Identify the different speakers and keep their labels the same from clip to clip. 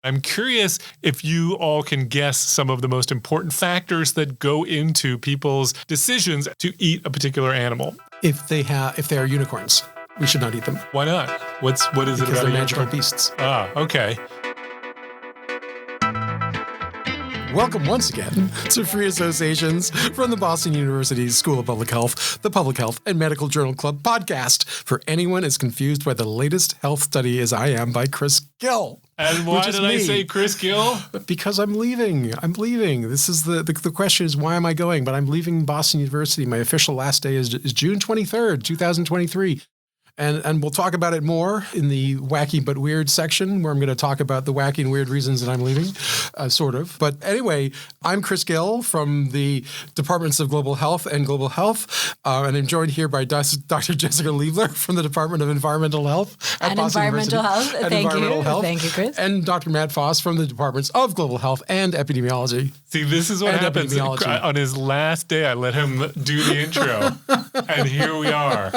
Speaker 1: I'm curious if you all can guess some of the most important factors that go into people's decisions to eat a particular animal.
Speaker 2: If they are unicorns, we should not eat them.
Speaker 1: Why not? What is it about
Speaker 2: Because they're
Speaker 1: a
Speaker 2: magical
Speaker 1: unicorn?
Speaker 2: beasts.
Speaker 1: Ah, okay.
Speaker 2: Welcome once again to Free Associations from the Boston University School of Public Health, the Public Health and Medical Journal Club podcast for anyone as confused by the latest health study as I am by Chris Gill.
Speaker 1: And why did I say Chris Gill?
Speaker 2: Because I'm leaving. This is the question is why am I going? But I'm leaving Boston University. My official last day is June 23rd, 2023. And we'll talk about it more in the wacky but weird section where I'm going to talk about the wacky and weird reasons that I'm leaving, sort of. But anyway, I'm Chris Gill from the Departments of Global Health and Global Health, and I'm joined here by Dr. Jessica Liebler from the Department of Environmental Health at Boston University.
Speaker 3: Thank you, Chris.
Speaker 2: And Dr. Matt Foss from the Departments of Global Health and Epidemiology.
Speaker 1: See, this is what happens. On his last day, I let him do the intro, and here we are.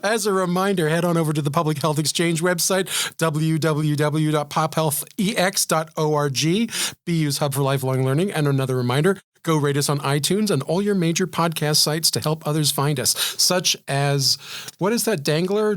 Speaker 2: As a reminder, head on over to the Public Health Exchange website, www.pophealthex.org, BU's Hub for Lifelong Learning. And another reminder, go rate us on iTunes and all your major podcast sites to help others find us, such as, what is that, Dinger?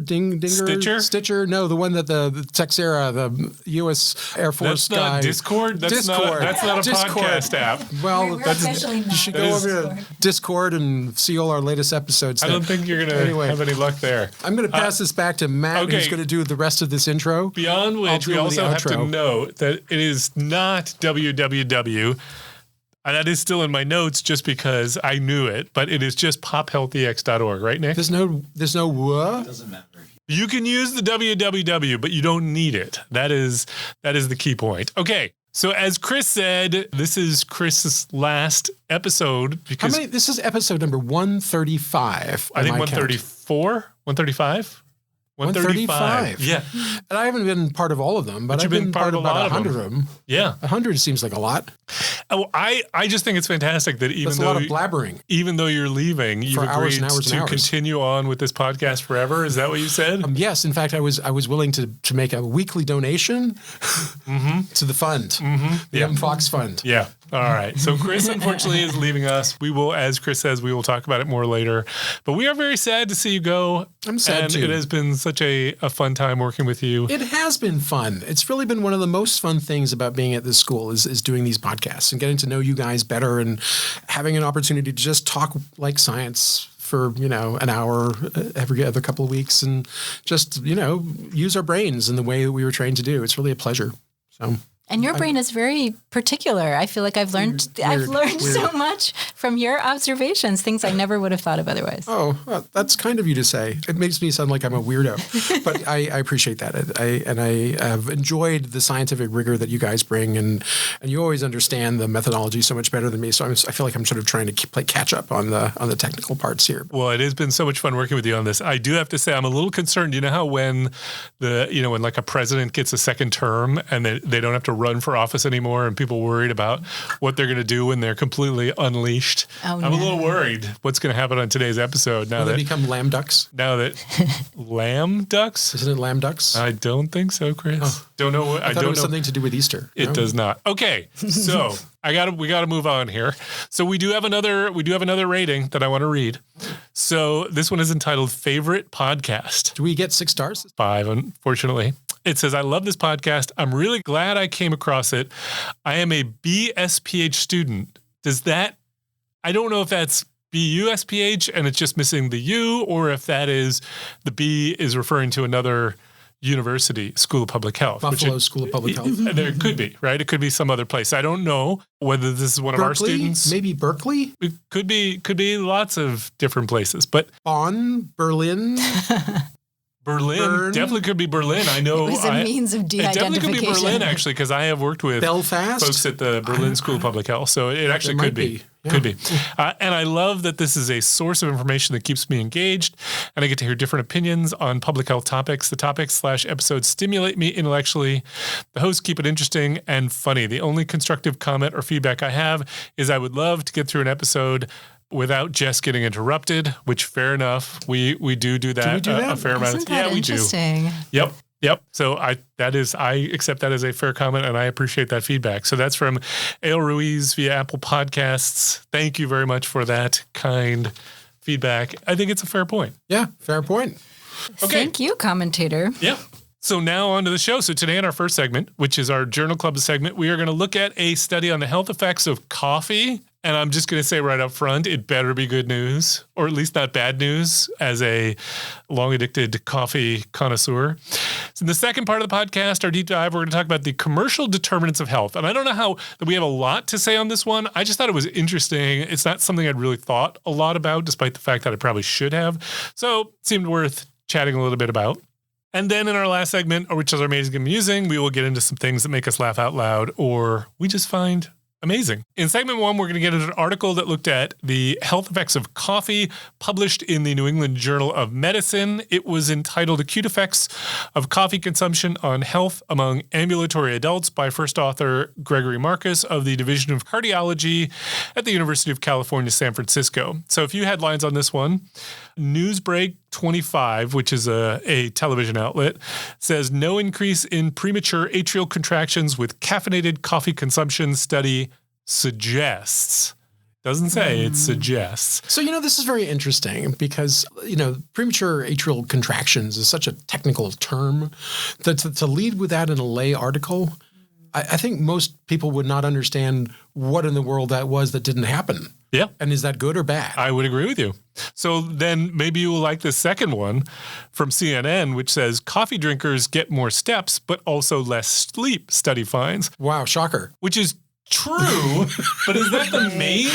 Speaker 2: Stitcher? No, the one that the Texera, the U.S. Air Force
Speaker 1: guy. That's not Discord? That's not a podcast app.
Speaker 2: Well, you should go over to Discord and see all our latest episodes.
Speaker 1: I don't think you're going to have any luck there.
Speaker 2: I'm going to pass this back to Matt, who's going to do the rest of this intro.
Speaker 1: Beyond which, we also have to note that it is not www. And that is still in my notes just because I knew it, but it is just pophealthex.org, right, Nick?
Speaker 2: There's no what?
Speaker 4: It doesn't matter.
Speaker 1: You can use the www, but you don't need it. That is the key point. Okay. So as Chris said, this is Chris's last episode because
Speaker 2: this is episode number 135.
Speaker 1: I think 134, 135. 135. Yeah.
Speaker 2: And I haven't been part of all of them, but I've been part of about 100 of them.
Speaker 1: Yeah.
Speaker 2: 100 seems like a lot.
Speaker 1: Oh, I just think it's fantastic that
Speaker 2: That's a lot of blabbering.
Speaker 1: Even though you're leaving, you've agreed to continue on with this podcast forever. Is that what you said?
Speaker 2: Yes. In fact, I was willing to make a weekly donation to the fund, the M. Fox Fund.
Speaker 1: Yeah. All right. So Chris, unfortunately, is leaving us. We will, as Chris says, we will talk about it more later. But we are very sad to see you go.
Speaker 2: I'm sad too.
Speaker 1: It has been such a fun time working with you.
Speaker 2: It has been fun. It's really been one of the most fun things about being at this school is doing these podcasts and getting to know you guys better and having an opportunity to just talk like science for, an hour every other couple of weeks and just, use our brains in the way that we were trained to do. It's really a pleasure. So.
Speaker 3: And your brain is very particular. I feel like I've learned so much from your observations, things I never would have thought of otherwise.
Speaker 2: Oh, well, that's kind of you to say. It makes me sound like I'm a weirdo, but I appreciate that. I have enjoyed the scientific rigor that you guys bring, and you always understand the methodology so much better than me. So I feel like I'm sort of trying to play catch up on the technical parts here.
Speaker 1: Well, it has been so much fun working with you on this. I do have to say I'm a little concerned. You know how when when like a president gets a second term and they don't have to run for office anymore and people worried about what they're going to do when they're completely unleashed. I'm a little worried what's going to happen on today's episode.
Speaker 2: Will they become lamb ducks?
Speaker 1: Now that lamb ducks?
Speaker 2: Isn't it lamb ducks?
Speaker 1: I don't think so, Chris.
Speaker 2: Oh.
Speaker 1: Don't know what
Speaker 2: I thought it was something to do with Easter.
Speaker 1: It does not. Okay. So we got to move on here. So we do have another rating that I want to read. So this one is entitled Favorite Podcast.
Speaker 2: Do we get 6 stars?
Speaker 1: 5, unfortunately. It says, I love this podcast. I'm really glad I came across it. I am a BSPH student. I don't know if that's BUSPH and it's just missing the U, or if that is, the B is referring to another university, School of Public Health.
Speaker 2: Buffalo School of Public Health.
Speaker 1: There could be, right? It could be some other place. I don't know whether this is one of our students.
Speaker 2: Maybe Berkeley?
Speaker 1: It could be lots of different places, but
Speaker 2: Bonn, Berlin.
Speaker 1: Berlin definitely could be Berlin. I know.
Speaker 3: It was a means of de-identification.
Speaker 1: It definitely could be Berlin, actually, because I have worked with
Speaker 2: Belfast?
Speaker 1: folks at the Berlin School of Public Health. So it actually could be. Yeah. Could be. And I love that this is a source of information that keeps me engaged, and I get to hear different opinions on public health topics. The topics/episodes stimulate me intellectually. The hosts keep it interesting and funny. The only constructive comment or feedback I have is I would love to get through an episode without Jess getting interrupted, which fair enough. We do that,
Speaker 2: do we do that?
Speaker 1: A fair amount.
Speaker 3: Isn't that
Speaker 1: we do.
Speaker 3: Interesting.
Speaker 1: Yep. Yep. So I accept that as a fair comment, and I appreciate that feedback. So that's from Ale Ruiz via Apple Podcasts. Thank you very much for that kind feedback. I think it's a fair point.
Speaker 2: Yeah, fair point.
Speaker 1: Okay.
Speaker 3: Thank you, commentator.
Speaker 1: Yeah. So now on to the show. So today in our first segment, which is our Journal Club segment, we are going to look at a study on the health effects of coffee. And I'm just going to say right up front, it better be good news, or at least not bad news, as a long-addicted coffee connoisseur. So in the second part of the podcast, our deep dive, we're going to talk about the commercial determinants of health. And I don't know how that we have a lot to say on this one. I just thought it was interesting. It's not something I'd really thought a lot about, despite the fact that I probably should have. So it seemed worth chatting a little bit about. And then in our last segment, which is our amazing and amusing, we will get into some things that make us laugh out loud or we just find amazing. In segment 1, we're going to get into an article that looked at the health effects of coffee published in the New England Journal of Medicine. It was entitled Acute Effects of Coffee Consumption on Health Among Ambulatory Adults by first author Gregory Marcus of the Division of Cardiology at the University of California, San Francisco. So a few headlines on this one. Newsbreak 25, which is a television outlet, says no increase in premature atrial contractions with caffeinated coffee consumption study suggests. Doesn't say, it suggests.
Speaker 2: So, this is very interesting because, premature atrial contractions is such a technical term that to lead with that in a lay article, I think most people would not understand what in the world that was that didn't happen.
Speaker 1: Yeah.
Speaker 2: And is that good or bad?
Speaker 1: I would agree with you. So then maybe you will like the second one from CNN, which says coffee drinkers get more steps, but also less sleep, study finds.
Speaker 2: Wow, shocker.
Speaker 1: Which is true, but is that the main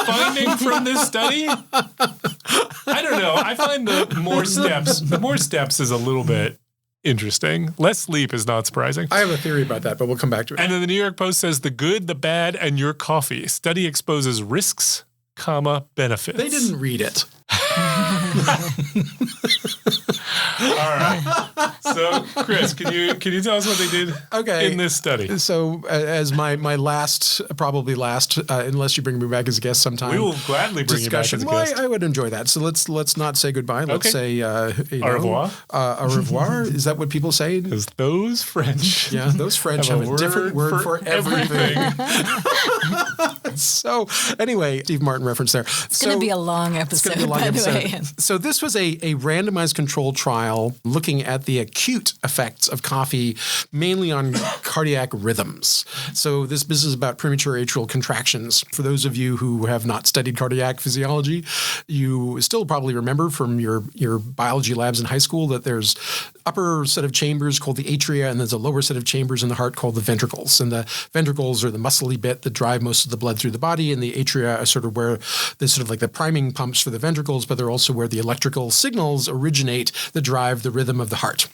Speaker 1: finding from this study? I don't know. I find the more steps is a little bit interesting. Less sleep is not surprising.
Speaker 2: I have a theory about that, but we'll come back to it.
Speaker 1: And then the New York Post says the good, the bad, and your coffee. Study exposes risks, benefits.
Speaker 2: They didn't read it.
Speaker 1: All right. So, Chris, can you tell us what they did in this study?
Speaker 2: So, as my last, unless you bring me back as a guest sometime,
Speaker 1: we will gladly bring you back as a guest.
Speaker 2: I would enjoy that. So let's not say goodbye. Let's say
Speaker 1: au revoir.
Speaker 2: Au revoir. Is that what people say?
Speaker 1: Because those French.
Speaker 2: Yeah, those French have a different word for everything. So, anyway, Steve Martin reference there.
Speaker 3: It's going to be a long episode, by the way.
Speaker 2: So this was a randomized controlled trial looking at the acute effects of coffee, mainly on cardiac rhythms. So this is about premature atrial contractions. For those of you who have not studied cardiac physiology, you still probably remember from your biology labs in high school that there's upper set of chambers called the atria, and there's a lower set of chambers in the heart called the ventricles. And the ventricles are the muscly bit that drive most of the blood through the body, and the atria are sort of where there's sort of like the priming pumps for the ventricles, but they're also where the electrical signals originate that drive the rhythm of the heart.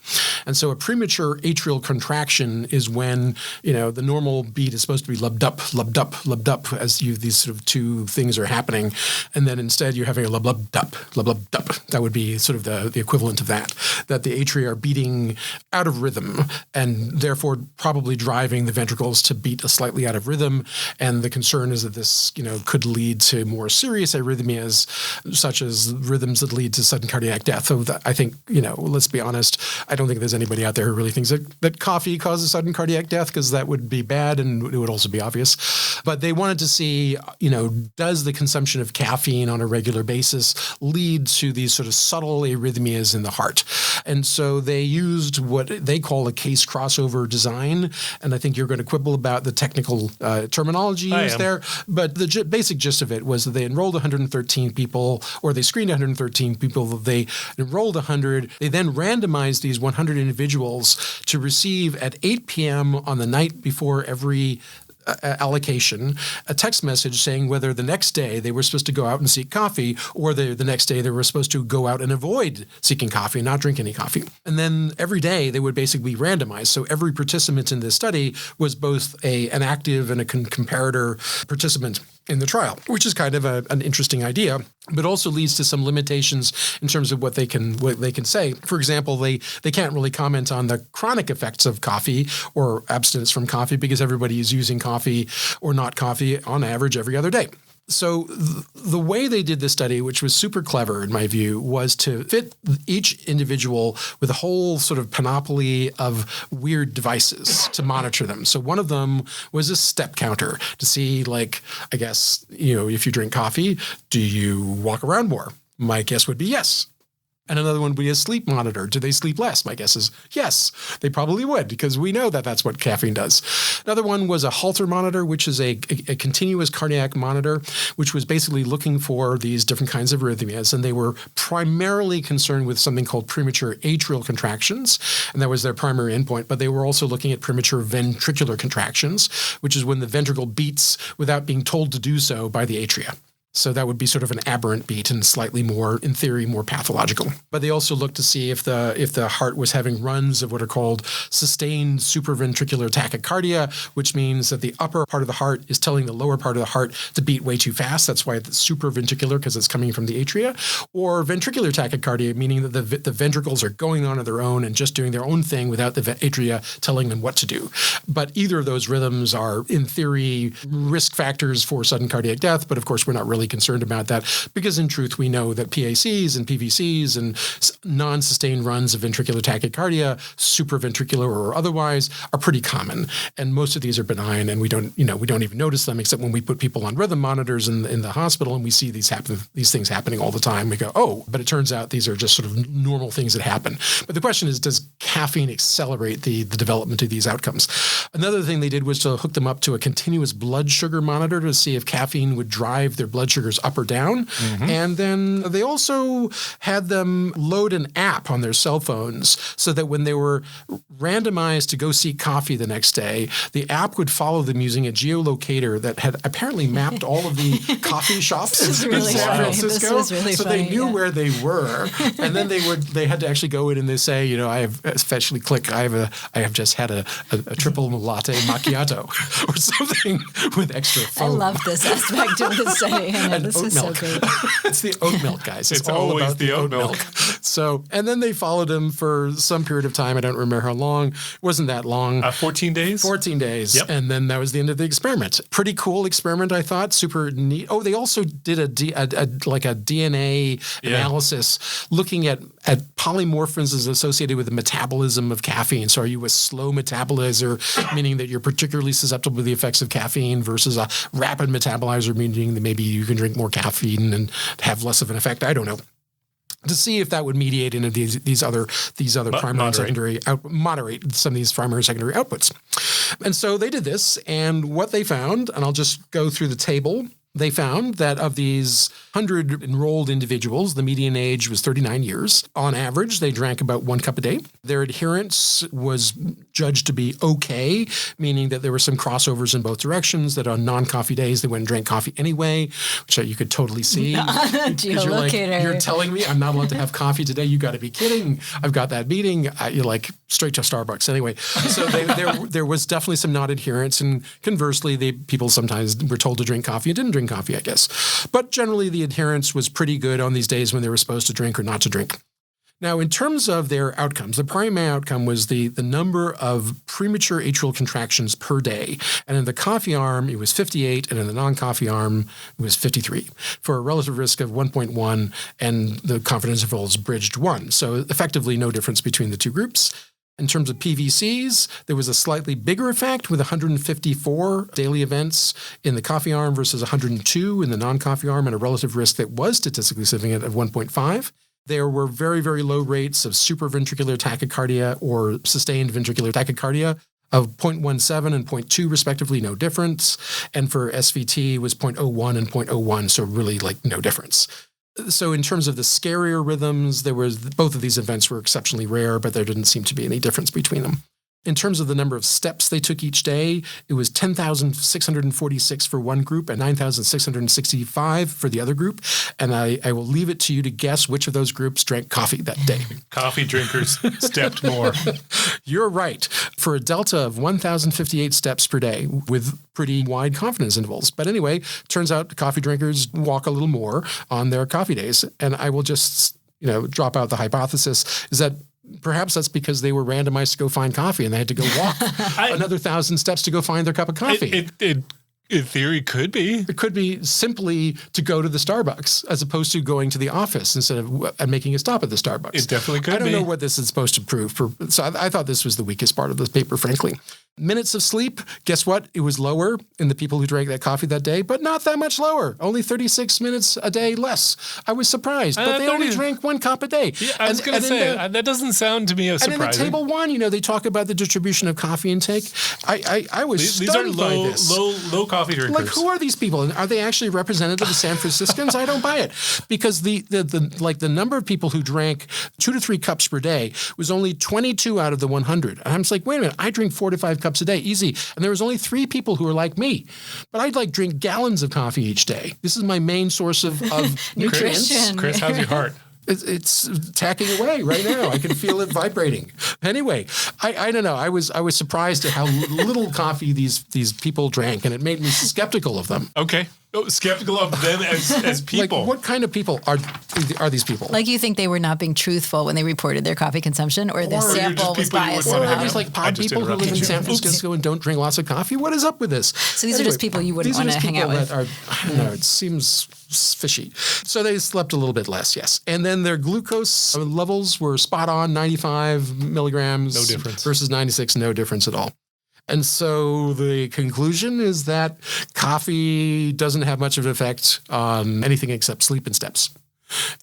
Speaker 2: And so a premature atrial contraction is when, the normal beat is supposed to be lubbed up, lubbed up, lubbed up, as these sort of two things are happening. And then instead you're having a lub, lubbed up, lub, lubbed up. That would be sort of the equivalent of that the atria are beating out of rhythm and therefore probably driving the ventricles to beat slightly out of rhythm. And the concern is that this, could lead to more serious arrhythmias, such as rhythms that lead to sudden cardiac death. So I think, let's be honest, I don't think there's anybody out there who really thinks that coffee causes sudden cardiac death, because that would be bad and it would also be obvious. But they wanted to see, does the consumption of caffeine on a regular basis lead to these sort of subtle arrhythmias in the heart? And so they used what they call a case crossover design. And I think you're going to quibble about the technical terminology used there. But the basic gist of it was that they enrolled 113 people, or they screened 113 people. They enrolled 100. They then randomized these 100 individuals to receive at 8 p.m. on the night before every allocation a text message saying whether the next day they were supposed to go out and seek coffee, or the next day they were supposed to go out and avoid seeking coffee and not drink any coffee. And then every day they would basically be randomized. So every participant in this study was both an active and a comparator participant in the trial, which is kind of an interesting idea, but also leads to some limitations in terms of what they can say. For example, they can't really comment on the chronic effects of coffee or abstinence from coffee, because everybody is using coffee or not coffee on average every other day. So the way they did this study, which was super clever in my view, was to fit each individual with a whole sort of panoply of weird devices to monitor them. So one of them was a step counter to see, like, I guess, if you drink coffee, do you walk around more? My guess would be yes. And another one would be a sleep monitor. Do they sleep less? My guess is yes, they probably would, because we know that that's what caffeine does. Another one was a Holter monitor, which is a continuous cardiac monitor, which was basically looking for these different kinds of arrhythmias. And they were primarily concerned with something called premature atrial contractions. And that was their primary endpoint. But they were also looking at premature ventricular contractions, which is when the ventricle beats without being told to do so by the atria. So that would be sort of an aberrant beat and slightly more, in theory, more pathological. But they also looked to see if the heart was having runs of what are called sustained supraventricular tachycardia, which means that the upper part of the heart is telling the lower part of the heart to beat way too fast. That's why it's supraventricular, because it's coming from the atria. Or ventricular tachycardia, meaning that the ventricles are going on their own and just doing their own thing without the atria telling them what to do. But either of those rhythms are, in theory, risk factors for sudden cardiac death. But of course, we're not really concerned about that, because in truth, we know that PACs and PVCs and non-sustained runs of ventricular tachycardia, supraventricular or otherwise, are pretty common. And most of these are benign, and we don't even notice them, except when we put people on rhythm monitors in the hospital and we see these things happening all the time. We go, oh, but it turns out these are just sort of normal things that happen. But the question is, does caffeine accelerate the development of these outcomes? Another thing they did was to hook them up to a continuous blood sugar monitor to see if caffeine would drive their blood sugars up or down. Mm-hmm. And then they also had them load an app on their cell phones so that when they were randomized to go seek coffee the next day, the app would follow them using a geolocator that had apparently mapped all of the coffee shops in San Francisco.
Speaker 3: This is really
Speaker 2: so
Speaker 3: funny,
Speaker 2: they knew where they were. And then they had to actually go in and they say, I have especially click, I have just had a triple latte macchiato or something with extra foam.
Speaker 3: I love this aspect of the study.
Speaker 2: And
Speaker 3: this
Speaker 2: oat
Speaker 3: is
Speaker 2: milk.
Speaker 3: so great.
Speaker 2: It's the oat milk, guys.
Speaker 1: It's
Speaker 2: all
Speaker 1: always
Speaker 2: about
Speaker 1: the oat milk.
Speaker 2: So, and then they followed him for some period of time. I don't remember how long. It wasn't that long.
Speaker 1: 14 days?
Speaker 2: 14 days.
Speaker 1: Yep.
Speaker 2: And then that was the end of the experiment. Pretty cool experiment, I thought. Super neat. Oh, they also did a DNA analysis looking at polymorphisms associated with the metabolism of caffeine. So are you a slow metabolizer, meaning that you're particularly susceptible to the effects of caffeine, versus a rapid metabolizer, meaning that maybe you can drink more caffeine and have less of an effect? I don't know. To see if that would mediate into these other primary and secondary moderate some of these primary and secondary outputs. And so they did this, and what they found, and I'll just go through the table. They found that of these 100 enrolled individuals, the median age was 39 years. On average, they drank about 1 cup a day. Their adherence was judged to be okay, meaning that there were some crossovers in both directions, that on non-coffee days, they went and drank coffee anyway, which you could totally see. You're telling me I'm not allowed to have coffee today? You got to be kidding. I've got that meeting. You're like, straight to Starbucks. Anyway, so there was definitely some non-adherence, and conversely, people sometimes were told to drink coffee and didn't drink coffee, I guess. But generally, the adherence was pretty good on these days when they were supposed to drink or not to drink. Now, in terms of their outcomes, the primary outcome was the number of premature atrial contractions per day. And in the coffee arm, it was 58, and in the non-coffee arm, it was 53, for a relative risk of 1.1, and the confidence interval is bridged 1. So effectively, no difference between the two groups. In terms of PVCs, there was a slightly bigger effect with 154 daily events in the coffee arm versus 102 in the non-coffee arm, and a relative risk that was statistically significant of 1.5. There were very, very low rates of supraventricular tachycardia or sustained ventricular tachycardia of 0.17 and 0.2 respectively, no difference. And for SVT was 0.01 and 0.01, so really no difference. So in terms of the scarier rhythms, both of these events were exceptionally rare, but there didn't seem to be any difference between them. In terms of the number of steps they took each day, it was 10,646 for one group and 9,665 for the other group. And I will leave it to you to guess which of those groups drank coffee that day.
Speaker 1: Coffee drinkers stepped more.
Speaker 2: You're right. For a delta of 1,058 steps per day with pretty wide confidence intervals. But anyway, turns out coffee drinkers walk a little more on their coffee days. And I will just, drop out the hypothesis is that perhaps that's because they were randomized to go find coffee and they had to go walk another 1,000 steps to go find their cup of coffee.
Speaker 1: It In theory, could be.
Speaker 2: It could be simply to go to the Starbucks as opposed to going to the office instead of and making a stop at the Starbucks.
Speaker 1: It definitely could be.
Speaker 2: I don't know what this is supposed to prove. So I thought this was the weakest part of this paper, frankly. Minutes of sleep, guess what? It was lower in the people who drank that coffee that day, but not that much lower. Only 36 minutes a day less. I was surprised. But they only drank 1 cup a day.
Speaker 1: Yeah, I was going to say, that doesn't sound to me as surprising.
Speaker 2: And in the table 1, they talk about the distribution of coffee intake. I was stunned by this.
Speaker 1: These are low coffee drinkers.
Speaker 2: Like, who are these people? And are they actually representative of San Franciscans? I don't buy it. Because the number of people who drank 2 to 3 cups per day was only 22 out of the 100. And I'm just like, wait a minute, I drink 4 to 5 cups a day, easy. And there was only 3 people who were like me. But I'd drink gallons of coffee each day. This is my main source of nutrients.
Speaker 1: Chris, how's your heart?
Speaker 2: It's tacking away right now. I can feel it vibrating. Anyway, I don't know. I was surprised at how little coffee these people drank, and it made me skeptical of them.
Speaker 1: Okay. Skeptical of them as people.
Speaker 2: Like, what kind of people are these people?
Speaker 3: Like, you think they were not being truthful when they reported their coffee consumption, or the sample was biased?
Speaker 2: Or are these like pod people who live in San Francisco and don't drink lots of coffee? What is up with this?
Speaker 3: So these are just people you wouldn't want to hang out with.
Speaker 2: I don't know. It seems fishy. So they slept a little bit less, yes. And then their glucose levels were spot on, 95 milligrams.
Speaker 1: No difference.
Speaker 2: Versus 96, no difference at all. And so the conclusion is that coffee doesn't have much of an effect on anything except sleep and steps.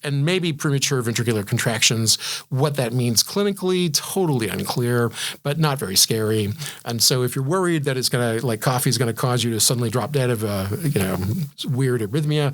Speaker 2: And maybe premature ventricular contractions. What that means clinically, totally unclear, but not very scary. And so if you're worried that it's going to, like, coffee is going to cause you to suddenly drop dead of a, weird arrhythmia,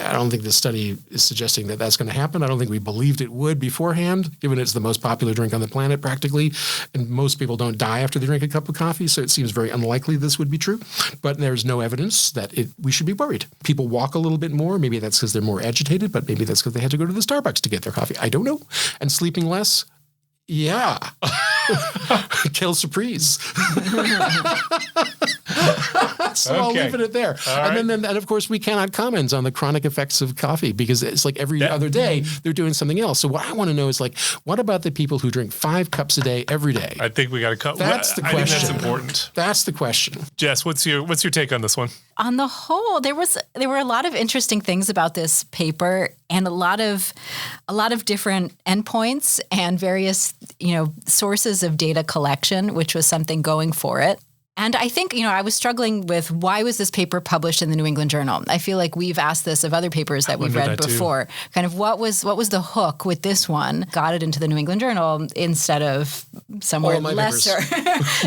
Speaker 2: I don't think this study is suggesting that that's going to happen. I don't think we believed it would beforehand, given it's the most popular drink on the planet practically. And most people don't die after they drink a cup of coffee, so it seems very unlikely this would be true. But there's no evidence that we should be worried. People walk a little bit more. Maybe that's because they're more agitated, but maybe that's because they had to go to the Starbucks to get their coffee. I don't know. And sleeping less? Yeah. Quelle surprise. So I'll leave it at there. And then, of course, we cannot comment on the chronic effects of coffee because it's like every other day they're doing something else. So what I want to know is, like, what about the people who drink 5 cups a day every day?
Speaker 1: I think we got to cut.
Speaker 2: That's the question.
Speaker 1: I think that's important.
Speaker 2: That's the question.
Speaker 1: Jess, what's your take on this one?
Speaker 3: On the whole, there were a lot of interesting things about this paper, and a lot of different endpoints and various sources of data collection, which was something going for it. And I think, I was struggling with, why was this paper published in the New England Journal? I feel like we've asked this of other papers that we've read before. Kind of what was the hook with this one? Got it into the New England Journal instead of somewhere lesser.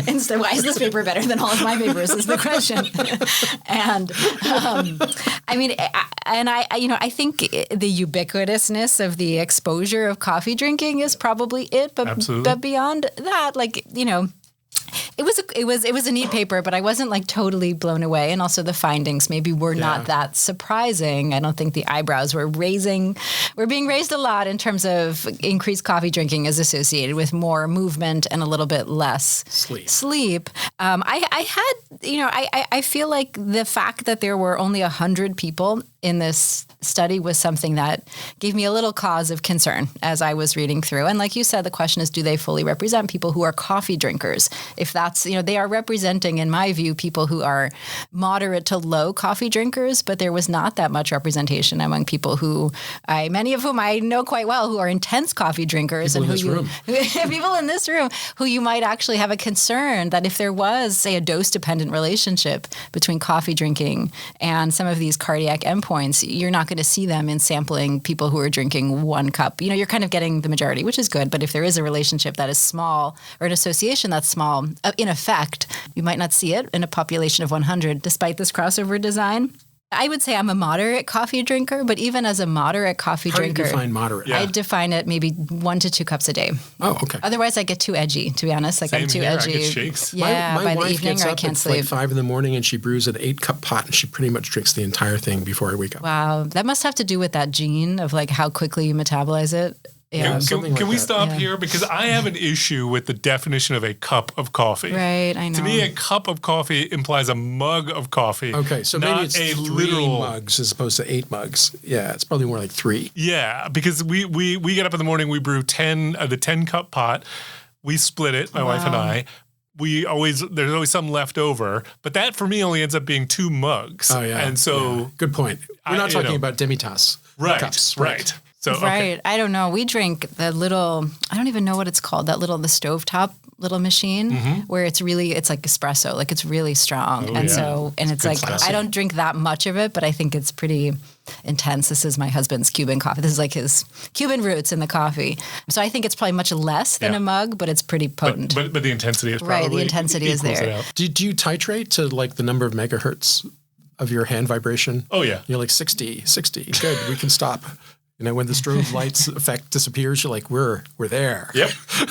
Speaker 3: Instead, why is this paper better than all of my papers is the question. And I think the ubiquitousness of the exposure of coffee drinking is probably it. But beyond that, It was a neat paper, but I wasn't like totally blown away. And also the findings maybe were not that surprising. I don't think the eyebrows were being raised a lot in terms of increased coffee drinking is associated with more movement and a little bit less sleep. I feel like the fact that there were only 100 people in this study was something that gave me a little cause of concern as I was reading through. And like you said, the question is, do they fully represent people who are coffee drinkers? If that's, they are representing, in my view, people who are moderate to low coffee drinkers, but there was not that much representation among people many of whom I know quite well, who are intense coffee drinkers.
Speaker 2: People
Speaker 3: in this room who you might actually have a concern that if there was, say, a dose-dependent relationship between coffee drinking and some of these cardiac endpoints, you're not going to see them in sampling people who are drinking 1 cup. You're kind of getting the majority, which is good. But if there is a relationship that is small or an association that's small, in effect, you might not see it in a population of 100, despite this crossover design. I would say I'm a moderate coffee drinker, but even as a moderate coffee drinker,
Speaker 2: how do you define moderate?
Speaker 3: I define it maybe 1 to 2 cups a day.
Speaker 2: Oh, okay.
Speaker 3: Otherwise, I get too edgy, to be honest. Like, I'm too edgy.
Speaker 1: I get shakes.
Speaker 3: Yeah,
Speaker 2: my
Speaker 3: by the
Speaker 2: wife
Speaker 3: evening,
Speaker 2: gets
Speaker 3: or I
Speaker 2: up
Speaker 3: can't
Speaker 2: at
Speaker 3: sleep.
Speaker 2: like 5 in the morning and she brews an 8-cup pot and she pretty much drinks the entire thing before I wake up.
Speaker 3: Wow, that must have to do with that gene of like how quickly you metabolize it.
Speaker 1: Yeah. Can we stop here? Because I have an issue with the definition of a cup of coffee.
Speaker 3: Right, I know.
Speaker 1: To me, a cup of coffee implies a mug of coffee.
Speaker 2: Okay, so maybe it's 3 mugs as opposed to 8 mugs. Yeah, it's probably more like 3.
Speaker 1: Yeah, because we get up in the morning, we brew the 10-cup pot. We split it, my wife and I. there's always some left over, but that for me only ends up being 2 mugs.
Speaker 2: Oh yeah.
Speaker 1: And so
Speaker 2: good point. We're not talking about demi-tasse cups.
Speaker 1: Right. So, okay.
Speaker 3: Right. I don't know. We drink the little, I don't even know what it's called, the stovetop little machine where it's like espresso, like it's really strong. It's like,
Speaker 1: stuff.
Speaker 3: I don't drink that much of it, but I think it's pretty intense. This is my husband's Cuban coffee. This is like his Cuban roots in the coffee. So I think it's probably much less than a mug, but it's pretty potent.
Speaker 1: But the intensity is probably
Speaker 3: right. The intensity is there.
Speaker 2: Do you titrate to like the number of megahertz of your hand vibration?
Speaker 1: Oh yeah.
Speaker 2: You're like 60. Good. We can stop. When the strobe lights effect disappears, you're like, we're there.
Speaker 1: Yep,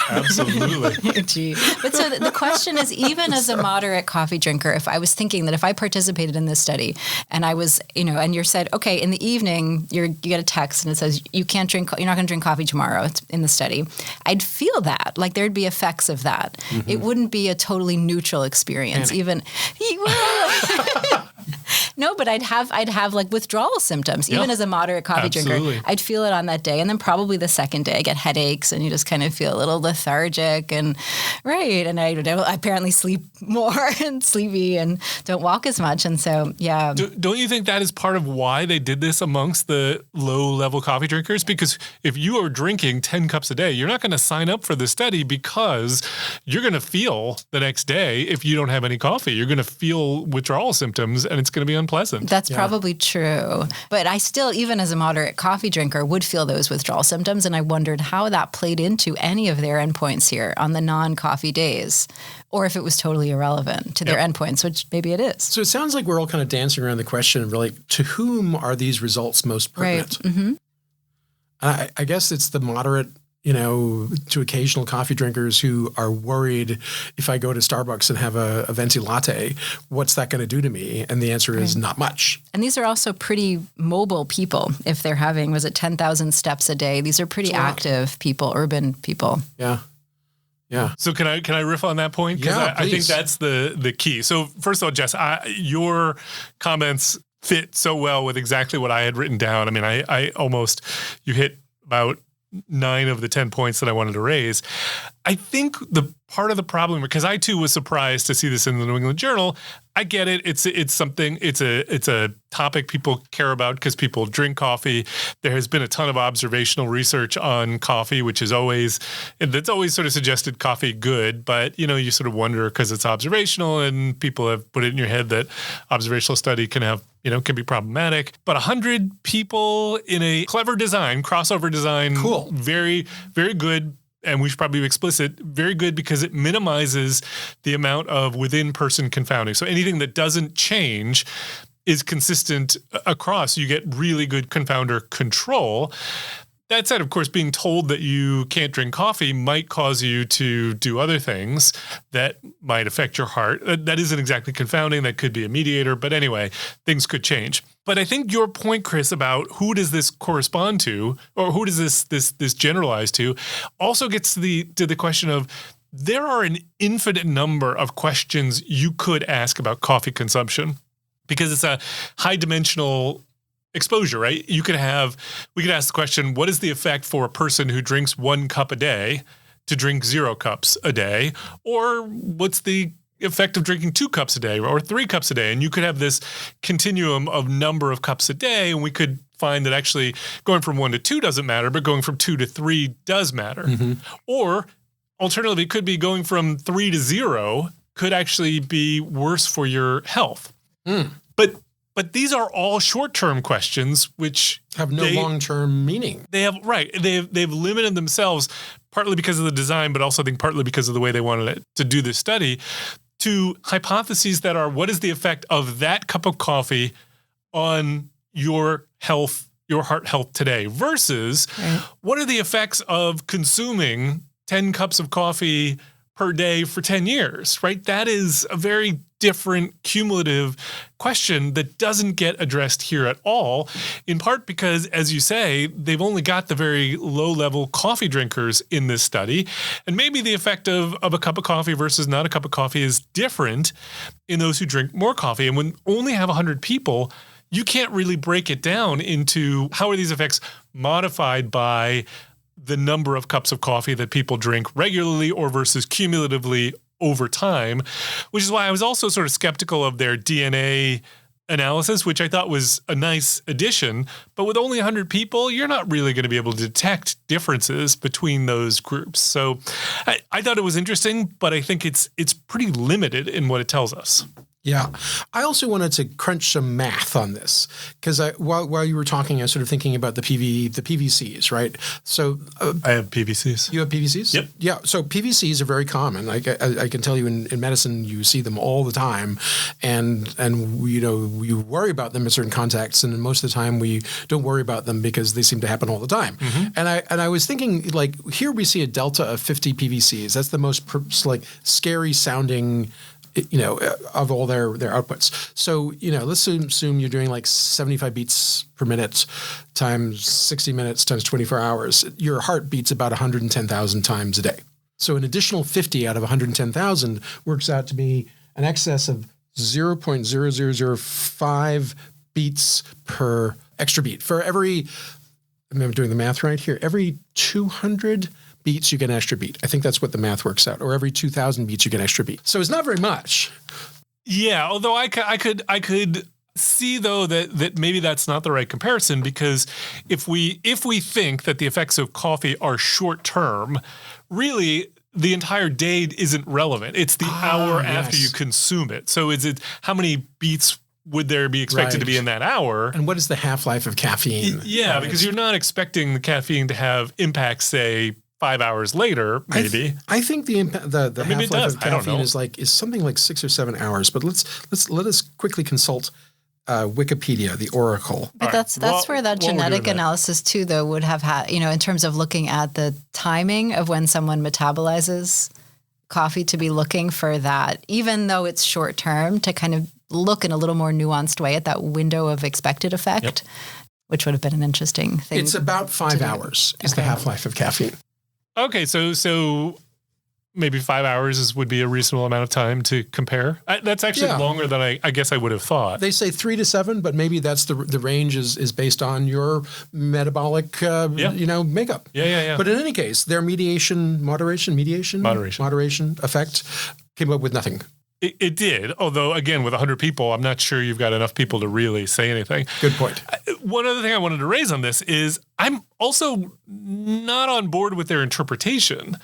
Speaker 1: absolutely.
Speaker 3: Gee. But so the question is, even as a moderate coffee drinker, if I was thinking that if I participated in this study and I was, and you're said, okay, in the evening, you get a text and it says, you're not going to drink coffee tomorrow. It's in the study. I'd feel that, like there'd be effects of that. It wouldn't be a totally neutral experience. No, but I'd have like withdrawal symptoms, even as a moderate coffee drinker. I'd feel it on that day. And then probably the second day I get headaches and you just kind of feel a little lethargic and I apparently sleep more and sleepy and don't walk as much. And so, yeah.
Speaker 1: Don't you think that is part of why they did this amongst the low-level coffee drinkers? Because if you are drinking 10 cups a day, you're not going to sign up for the study because you're going to feel the next day, if you don't have any coffee, you're going to feel withdrawal symptoms and it's going to be unpleasant.
Speaker 3: That's probably true. But I still, even as a moderate coffee drinker, would feel those withdrawal symptoms. And I wondered how that played into any of their endpoints here on the non-coffee days, or if it was totally irrelevant to their endpoints, which maybe it is.
Speaker 2: So it sounds like we're all kind of dancing around the question of really, to whom are these results most pertinent?
Speaker 3: Right. Mm-hmm.
Speaker 2: I guess it's the moderate, to occasional coffee drinkers who are worried if I go to Starbucks and have a venti latte, what's that going to do to me? And the answer is not much.
Speaker 3: And these are also pretty mobile people. If they're having, 10,000 steps a day? These are pretty active people, urban people.
Speaker 2: Yeah. Yeah.
Speaker 1: So can I riff on that point? Because I think that's the key. So first of all, Jess, your comments fit so well with exactly what I had written down. I mean, I almost, you hit about 9 of the 10 points that I wanted to raise. I think the part of the problem, because I too was surprised to see this in the New England Journal. I get it. It's a topic people care about because people drink coffee. There has been a ton of observational research on coffee, that's always sort of suggested coffee good, but you sort of wonder because it's observational and people have put it in your head that observational study can be problematic. But 100 people in a clever design, crossover design,
Speaker 2: cool,
Speaker 1: very, very good. And we should probably be explicit, very good because it minimizes the amount of within-person confounding. So anything that doesn't change is consistent across. You get really good confounder control. That said, of course, being told that you can't drink coffee might cause you to do other things that might affect your heart. That isn't exactly confounding. That could be a mediator. But anyway, things could change. But I think your point, Chris, about who does this correspond to, or who does this generalize to, also gets to the question of there are an infinite number of questions you could ask about coffee consumption because it's a high-dimensional exposure, right? We could ask the question, what is the effect for a person who drinks 1 cup a day to drink 0 cups a day? Or what's the effect of drinking 2 cups a day or 3 cups a day? And you could have this continuum of number of cups a day, and we could find that actually going from 1 to 2 doesn't matter, but going from 2 to 3 does matter. Mm-hmm. Or alternatively, it could be going from 3 to 0 could actually be worse for your health. Mm. But these are all short-term questions, which
Speaker 2: have no long-term meaning.
Speaker 1: They've limited themselves, partly because of the design, but also I think partly because of the way they wanted to do this study, to hypotheses that are, what is the effect of that cup of coffee on your health, your heart health today, versus what are the effects of consuming 10 cups of coffee per day for 10 years, right? That is a very different cumulative question that doesn't get addressed here at all, in part because, as you say, they've only got the very low-level coffee drinkers in this study, and maybe the effect of a cup of coffee versus not a cup of coffee is different in those who drink more coffee. And when only have 100 people, you can't really break it down into how are these effects modified by the number of cups of coffee that people drink regularly or versus cumulatively over time, which is why I was also sort of skeptical of their DNA analysis, which I thought was a nice addition. But with only 100 people, you're not really going to be able to detect differences between those groups. So I thought it was interesting, but I think it's pretty limited in what it tells us.
Speaker 2: Yeah. I also wanted to crunch some math on this because while you were talking, I was sort of thinking about the PVCs, right? So
Speaker 1: I have PVCs.
Speaker 2: You have PVCs?
Speaker 1: Yep.
Speaker 2: Yeah. So PVCs are very common. Like I can tell you in medicine, you see them all the time, and you worry about them in certain contexts, and most of the time we don't worry about them because they seem to happen all the time. Mm-hmm. And I was thinking, like, here we see a delta of 50 PVCs. That's the most scary sounding, of all their outputs. So, let's assume you're doing like 75 beats per minute times 60 minutes times 24 hours. Your heart beats about 110,000 times a day. So an additional 50 out of 110,000 works out to be an excess of 0.0005 beats per extra beat. For every, I'm doing the math right here, every 200 beats, you get an extra beat. I think that's what the math works out. Or every 2,000 beats, you get an extra beat. So it's not very much.
Speaker 1: Yeah, although I could see though that maybe that's not the right comparison, because if we think that the effects of coffee are short term, really the entire day isn't relevant. It's the hour after you consume it. So is it how many beats would there be expected to be in that hour?
Speaker 2: And what is the half-life of caffeine?
Speaker 1: Yeah, because you're not expecting the caffeine to have impact, say, 5 hours later, maybe.
Speaker 2: I think the half-life of caffeine is something like 6 or 7 hours. But let us quickly consult Wikipedia, the Oracle.
Speaker 3: But that's where that genetic analysis too, though, would have had, in terms of looking at the timing of when someone metabolizes coffee, to be looking for that, even though it's short term, to kind of look in a little more nuanced way at that window of expected effect, which would have been an interesting thing.
Speaker 2: It's about 5 hours is the half-life of caffeine.
Speaker 1: Okay, so maybe 5 hours would be a reasonable amount of time to compare. That's actually longer than I guess I would have thought.
Speaker 2: They say 3 to 7, but maybe that's the range is based on your metabolic makeup.
Speaker 1: Yeah.
Speaker 2: But in any case, their moderation effect came up with nothing.
Speaker 1: It did, although, again, with 100 people, I'm not sure you've got enough people to really say anything.
Speaker 2: Good point.
Speaker 1: One other thing I wanted to raise on this is I'm also not on board with their interpretation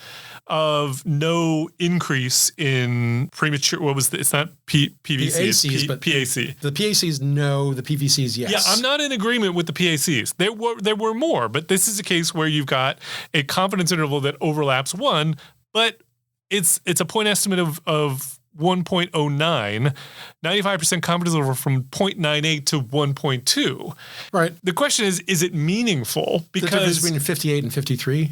Speaker 1: of no increase in premature, it's not PVC,
Speaker 2: PACs, but
Speaker 1: PAC.
Speaker 2: The PACs no, the PVCs yes.
Speaker 1: Yeah, I'm not in agreement with the PACs. There were more, but this is a case where you've got a confidence interval that overlaps 1, but it's a point estimate of 1.09, 95% confidence interval from 0.98 to 1.2.
Speaker 2: Right.
Speaker 1: The question is it meaningful? Because
Speaker 2: the difference between 58 and 53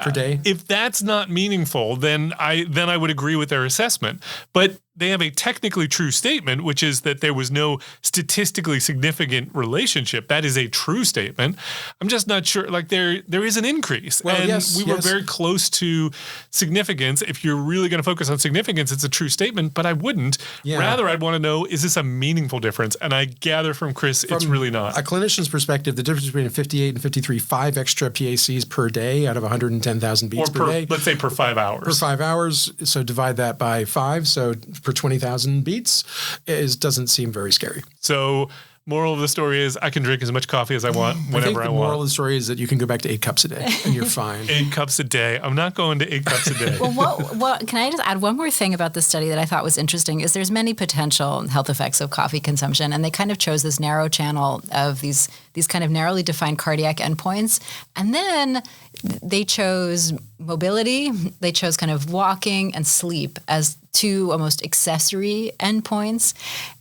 Speaker 2: per day.
Speaker 1: If that's not meaningful, then I would agree with their assessment. But they have a technically true statement, which is that there was no statistically significant relationship. That is a true statement. I'm just not sure. Like there is an increase, we were very close to significance. If you're really going to focus on significance, it's a true statement. But I wouldn't. Yeah. Rather, I'd want to know, is this a meaningful difference? And I gather from Chris, it's really not.
Speaker 2: A clinician's perspective, the difference between 58 and 53, 5 extra PACs per day out of 110,000 beats per day.
Speaker 1: Let's say per 5 hours.
Speaker 2: Per 5 hours. So divide that by 5. So per 20,000 beats doesn't seem very scary.
Speaker 1: So moral of the story is I can drink as much coffee as I want whenever I want.
Speaker 2: The moral of the story is that you can go back to 8 cups a day and you're fine.
Speaker 1: 8 cups a day. I'm not going to 8 cups a day.
Speaker 3: Well, what can I just add one more thing about this study that I thought was interesting is there's many potential health effects of coffee consumption, and they kind of chose this narrow channel of these kind of narrowly defined cardiac endpoints. And then they chose mobility, they chose kind of walking and sleep as 2 almost accessory endpoints.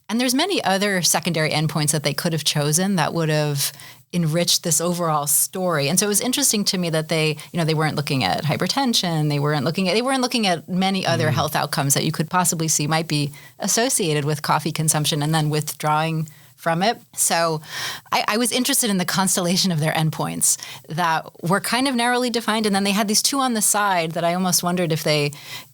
Speaker 3: And there's many other secondary endpoints that they could have chosen that would have enriched this overall story. And so it was interesting to me that they weren't looking at hypertension, they weren't looking at many other health outcomes that you could possibly see might be associated with coffee consumption and then withdrawing from it. So I was interested in the constellation of their endpoints that were kind of narrowly defined. And then they had these 2 on the side that I almost wondered if they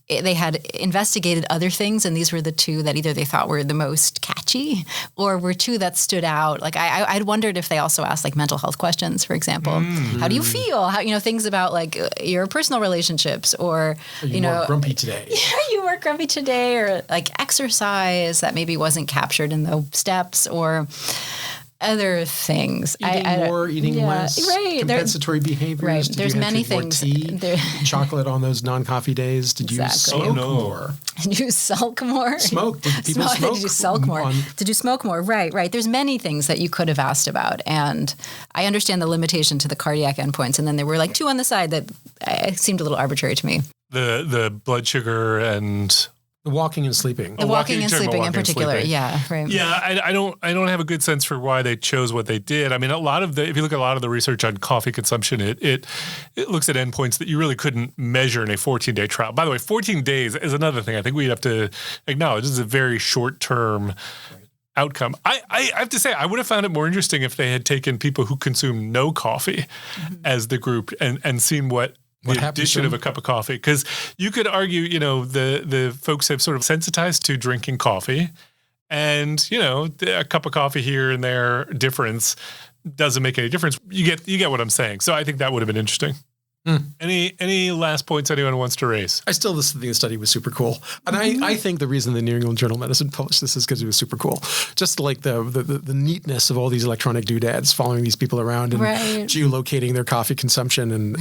Speaker 3: they had investigated other things, and these were the two that either they thought were the most catchy or were two that stood out. Like I'd wondered if they also asked like mental health questions, for example. How do you feel? How, things about like your personal relationships, or
Speaker 2: Are you more grumpy today?
Speaker 3: Are you more grumpy today, or like exercise that maybe wasn't captured in the steps, or other things.
Speaker 2: Eating less,
Speaker 3: right.
Speaker 2: compensatory behaviors.
Speaker 3: Right.
Speaker 2: Did
Speaker 3: There's
Speaker 2: you
Speaker 3: many
Speaker 2: drink more tea? Chocolate on those non-coffee days? Did you smoke more?
Speaker 3: Did you sulk more?
Speaker 2: Smoke. Did people smoke?
Speaker 3: Did you sulk more? Did you smoke more? Right. There's many things that you could have asked about. And I understand the limitation to the cardiac endpoints. And then there were like two on the side that seemed a little arbitrary to me.
Speaker 1: The blood sugar and...
Speaker 2: The walking and sleeping.
Speaker 3: The walking and sleeping in particular. Yeah, right.
Speaker 1: Yeah, I don't have a good sense for why they chose what they did. I mean, if you look at a lot of the research on coffee consumption, it looks at endpoints that you really couldn't measure in a 14-day trial. By the way, 14 days is another thing I think we have to acknowledge. This is a very short-term outcome. I have to say, I would have found it more interesting if they had taken people who consume no coffee as the group and seen what the addition of a cup of coffee, because you could argue, the folks have sort of sensitized to drinking coffee, and a cup of coffee here and there difference doesn't make any difference. You get what I'm saying. So I think that would have been interesting. Any last points anyone wants to raise?
Speaker 2: I still think the study was super cool. And I think the reason the New England Journal of Medicine published this is because it was super cool. Just like the neatness of all these electronic doodads following these people around and geolocating their coffee consumption and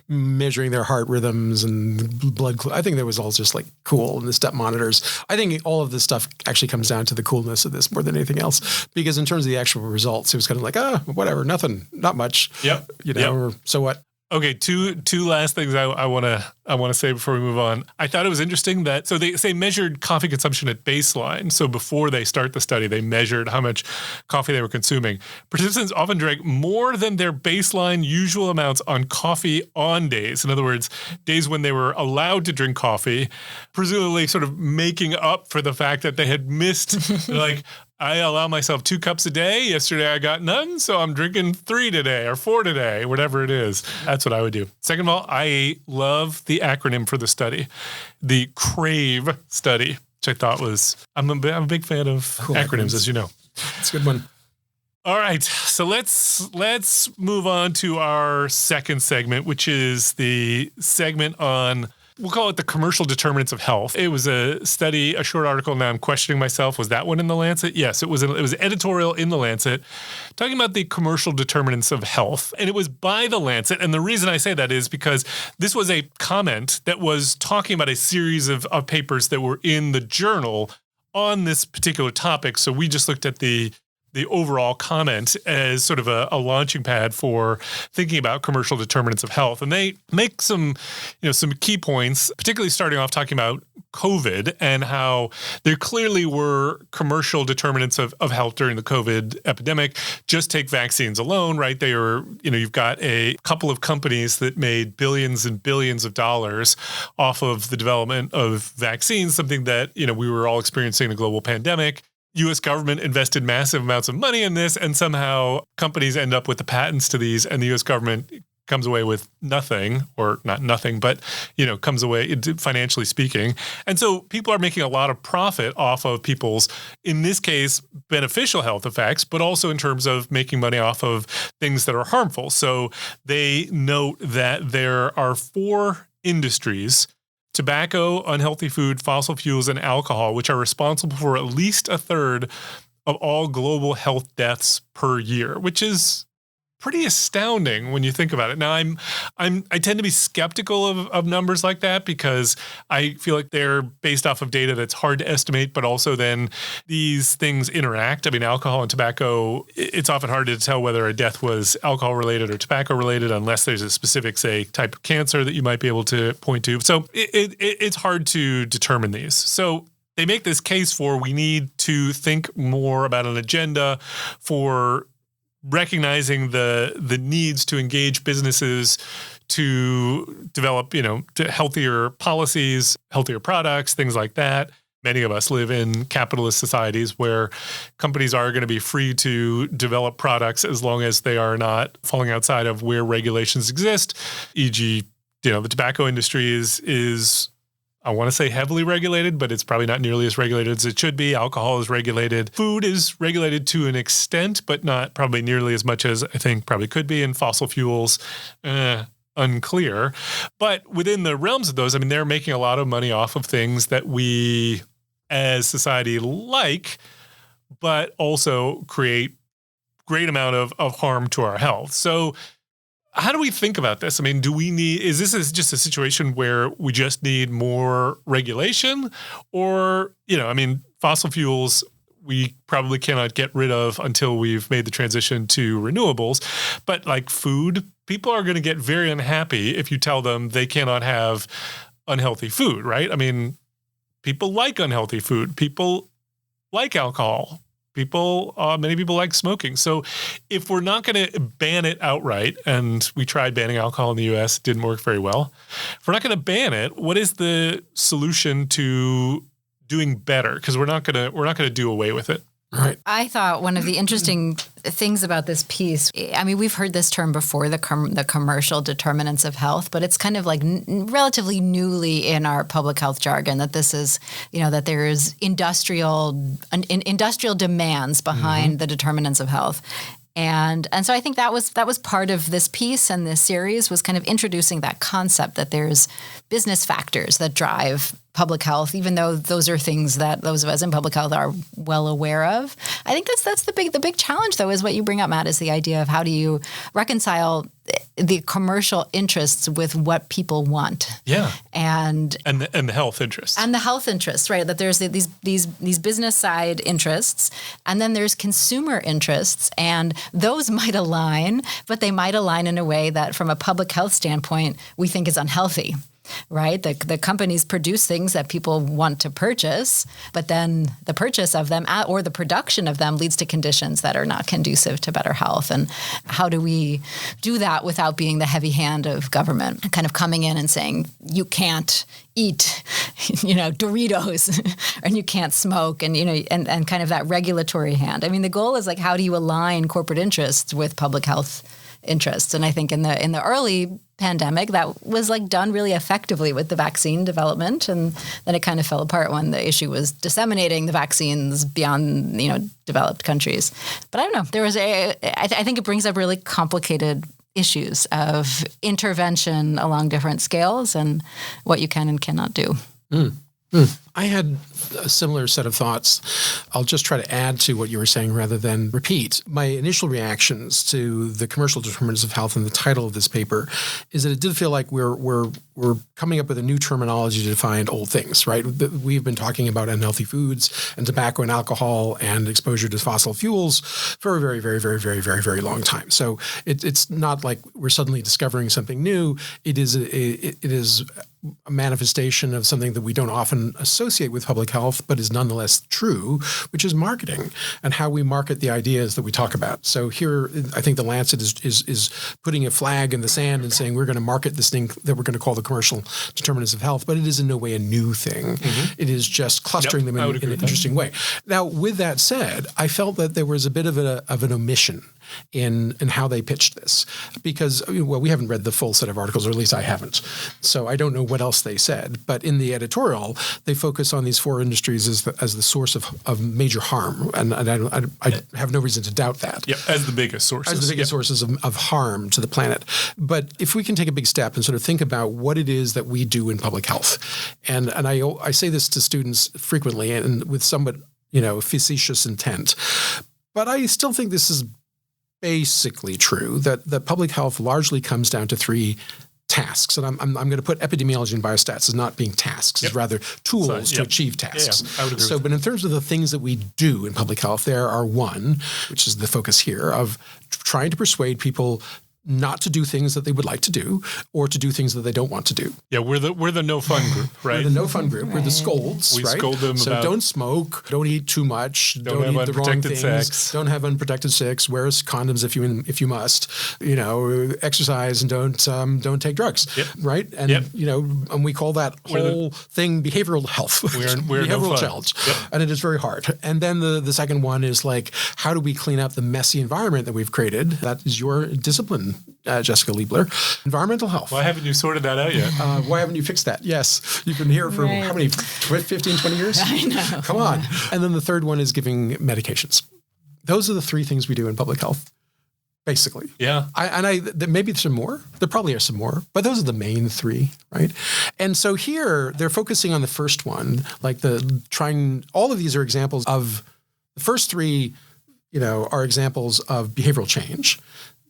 Speaker 2: measuring their heart rhythms and blood. I think that was all just like cool. And the step monitors. I think all of this stuff actually comes down to the coolness of this more than anything else. Because in terms of the actual results, it was kind of like, whatever, nothing, not much.
Speaker 1: Yep.
Speaker 2: Or so what?
Speaker 1: Okay, two last things I want to say before we move on. I thought it was interesting that they measured coffee consumption at baseline. So before they start the study, they measured how much coffee they were consuming. Participants often drank more than their baseline usual amounts on coffee on days. In other words, days when they were allowed to drink coffee, presumably sort of making up for the fact that they had missed like, I allow myself 2 cups a day. Yesterday I got none, so I'm drinking 3 today or 4 today, whatever it is. That's what I would do. Second of all, I love the acronym for the study, the CRAVE study, which I thought was, I'm a big fan of acronyms, as you know.
Speaker 2: It's a good one.
Speaker 1: All right, so let's move on to our second segment, which is the segment on, we'll call it the commercial determinants of health. It was a study, a short article. Now I'm questioning myself. Was that one in the Lancet? Yes, it was editorial in the Lancet talking about the commercial determinants of health. And it was by the Lancet. And the reason I say that is because this was a comment that was talking about a series of papers that were in the journal on this particular topic. So we just looked at the overall comment as sort of a launching pad for thinking about commercial determinants of health. And they make some key points, particularly starting off talking about COVID and how there clearly were commercial determinants of health during the COVID epidemic. Just take vaccines alone, right? You've got a couple of companies that made billions and billions of dollars off of the development of vaccines, something that, we were all experiencing in a global pandemic. U.S. government invested massive amounts of money in this, and somehow companies end up with the patents to these, and the U.S. government comes away with nothing, or not nothing, but, comes away financially speaking. And so people are making a lot of profit off of people's, in this case, beneficial health effects, but also in terms of making money off of things that are harmful. So they note that there are 4 industries: tobacco, unhealthy food, fossil fuels, and alcohol, which are responsible for at least a third of all global health deaths per year, which is pretty astounding when you think about it. Now, I tend to be skeptical of numbers like that because I feel like they're based off of data that's hard to estimate, but also then these things interact. I mean, alcohol and tobacco, it's often hard to tell whether a death was alcohol-related or tobacco-related unless there's a specific, say, type of cancer that you might be able to point to. So it's hard to determine these. So they make this case for we need to think more about an agenda for recognizing the needs to engage businesses to develop, to healthier policies, healthier products, things like that. Many of us live in capitalist societies where companies are going to be free to develop products as long as they are not falling outside of where regulations exist, e.g., the tobacco industry is I want to say heavily regulated, but it's probably not nearly as regulated as it should be. Alcohol is regulated. Food is regulated to an extent, but not probably nearly as much as I think probably could be. And fossil fuels, unclear. But within the realms of those, I mean, they're making a lot of money off of things that we as society like, but also create great amount of harm to our health. So how do we think about this? I mean, is this just a situation where we just need more regulation? Or, I mean, fossil fuels, we probably cannot get rid of until we've made the transition to renewables. But like food, people are going to get very unhappy if you tell them they cannot have unhealthy food, right? I mean, people like unhealthy food. People like alcohol. Many people like smoking. So if we're not going to ban it outright, and we tried banning alcohol in the U.S., it didn't work very well. If we're not going to ban it, what is the solution to doing better? Because we're not going to do away with it.
Speaker 2: Right.
Speaker 3: I thought one of the interesting things about this piece, I mean, we've heard this term before, the commercial determinants of health, but it's kind of like relatively newly in our public health jargon that this is, that there is industrial demands behind the determinants of health. And so I think that was part of this piece and this series was kind of introducing that concept that there's business factors that drive public health, even though those are things that those of us in public health are well aware of. I think that's the big challenge, though, is what you bring up, Matt, is the idea of how do you reconcile the commercial interests with what people want.
Speaker 1: Yeah.
Speaker 3: And
Speaker 1: the health interests.
Speaker 3: And the health interests, right? That there's these business side interests, and then there's consumer interests, and those might align, but they might align in a way that from a public health standpoint, we think is unhealthy. Right? The companies produce things that people want to purchase, but then the purchase of them or the production of them leads to conditions that are not conducive to better health. And how do we do that without being the heavy hand of government kind of coming in and saying, you can't eat, Doritos and you can't smoke and kind of that regulatory hand. I mean, the goal is like, how do you align corporate interests with public health interests? And I think in the early pandemic, that was like done really effectively with the vaccine development. And then it kind of fell apart when the issue was disseminating the vaccines beyond, developed countries. But I don't know, I think it brings up really complicated issues of intervention along different scales and what you can and cannot do.
Speaker 2: I had a similar set of thoughts. I'll just try to add to what you were saying rather than repeat. My initial reactions to the commercial determinants of health and the title of this paper is that it did feel like we're coming up with a new terminology to define old things, right? We've been talking about unhealthy foods and tobacco and alcohol and exposure to fossil fuels for a very, very, very, very, very, very long time. So it's not like we're suddenly discovering something new. It is a manifestation of something that we don't often associate with public health, but is nonetheless true, which is marketing and how we market the ideas that we talk about. So here, I think the Lancet is putting a flag in the sand and saying we're going to market this thing that we're going to call the commercial determinants of health, but it is in no way a new thing. Mm-hmm. It is just clustering them in an interesting way. Now, with that said, I felt that there was a bit of an omission in how they pitched this because, we haven't read the full set of articles, or at least I haven't. So I don't know what else they said. But in the editorial, they focus on these four industries as the source of major harm. And I have no reason to doubt that.
Speaker 1: Yeah, as the biggest sources.
Speaker 2: As the biggest sources of harm to the planet. But if we can take a big step and sort of think about what it is that we do in public health. And I say this to students frequently and with somewhat, facetious intent. But I still think this is basically true, that public health largely comes down to three tasks. And I'm going to put epidemiology and biostats as not being tasks, as rather tools to achieve tasks.
Speaker 1: Yeah, I would agree
Speaker 2: but in terms of the things that we do in public health, there are one, which is the focus here, of trying to persuade people not to do things that they would like to do or to do things that they don't want to do.
Speaker 1: Yeah, we're the no fun group, right?
Speaker 2: We're the no fun group. Right. We're the scolds,
Speaker 1: we
Speaker 2: right?
Speaker 1: scold them
Speaker 2: so don't smoke, don't eat too much, don't eat the wrong things,
Speaker 1: sex.
Speaker 2: Don't have unprotected sex, wear condoms if you must, exercise and don't take drugs, right? And and we call that whole thing behavioral health.
Speaker 1: We're
Speaker 2: behavioral
Speaker 1: no
Speaker 2: challenge, and it is very hard. And then the second one is like, how do we clean up the messy environment that we've created? That is your discipline, and Jessica Liebler. Environmental health.
Speaker 1: Why haven't you sorted that out yet?
Speaker 2: Why haven't you fixed that? Yes. You've been here for how many, 15, 20 years?
Speaker 3: I know.
Speaker 2: Come on. And then the third one is giving medications. Those are the three things we do in public health, basically.
Speaker 1: Yeah.
Speaker 2: Maybe there's some more. There probably are some more, but those are the main three, right? And so here they're focusing on the first one, like all of these are examples of the first three, are examples of behavioral change.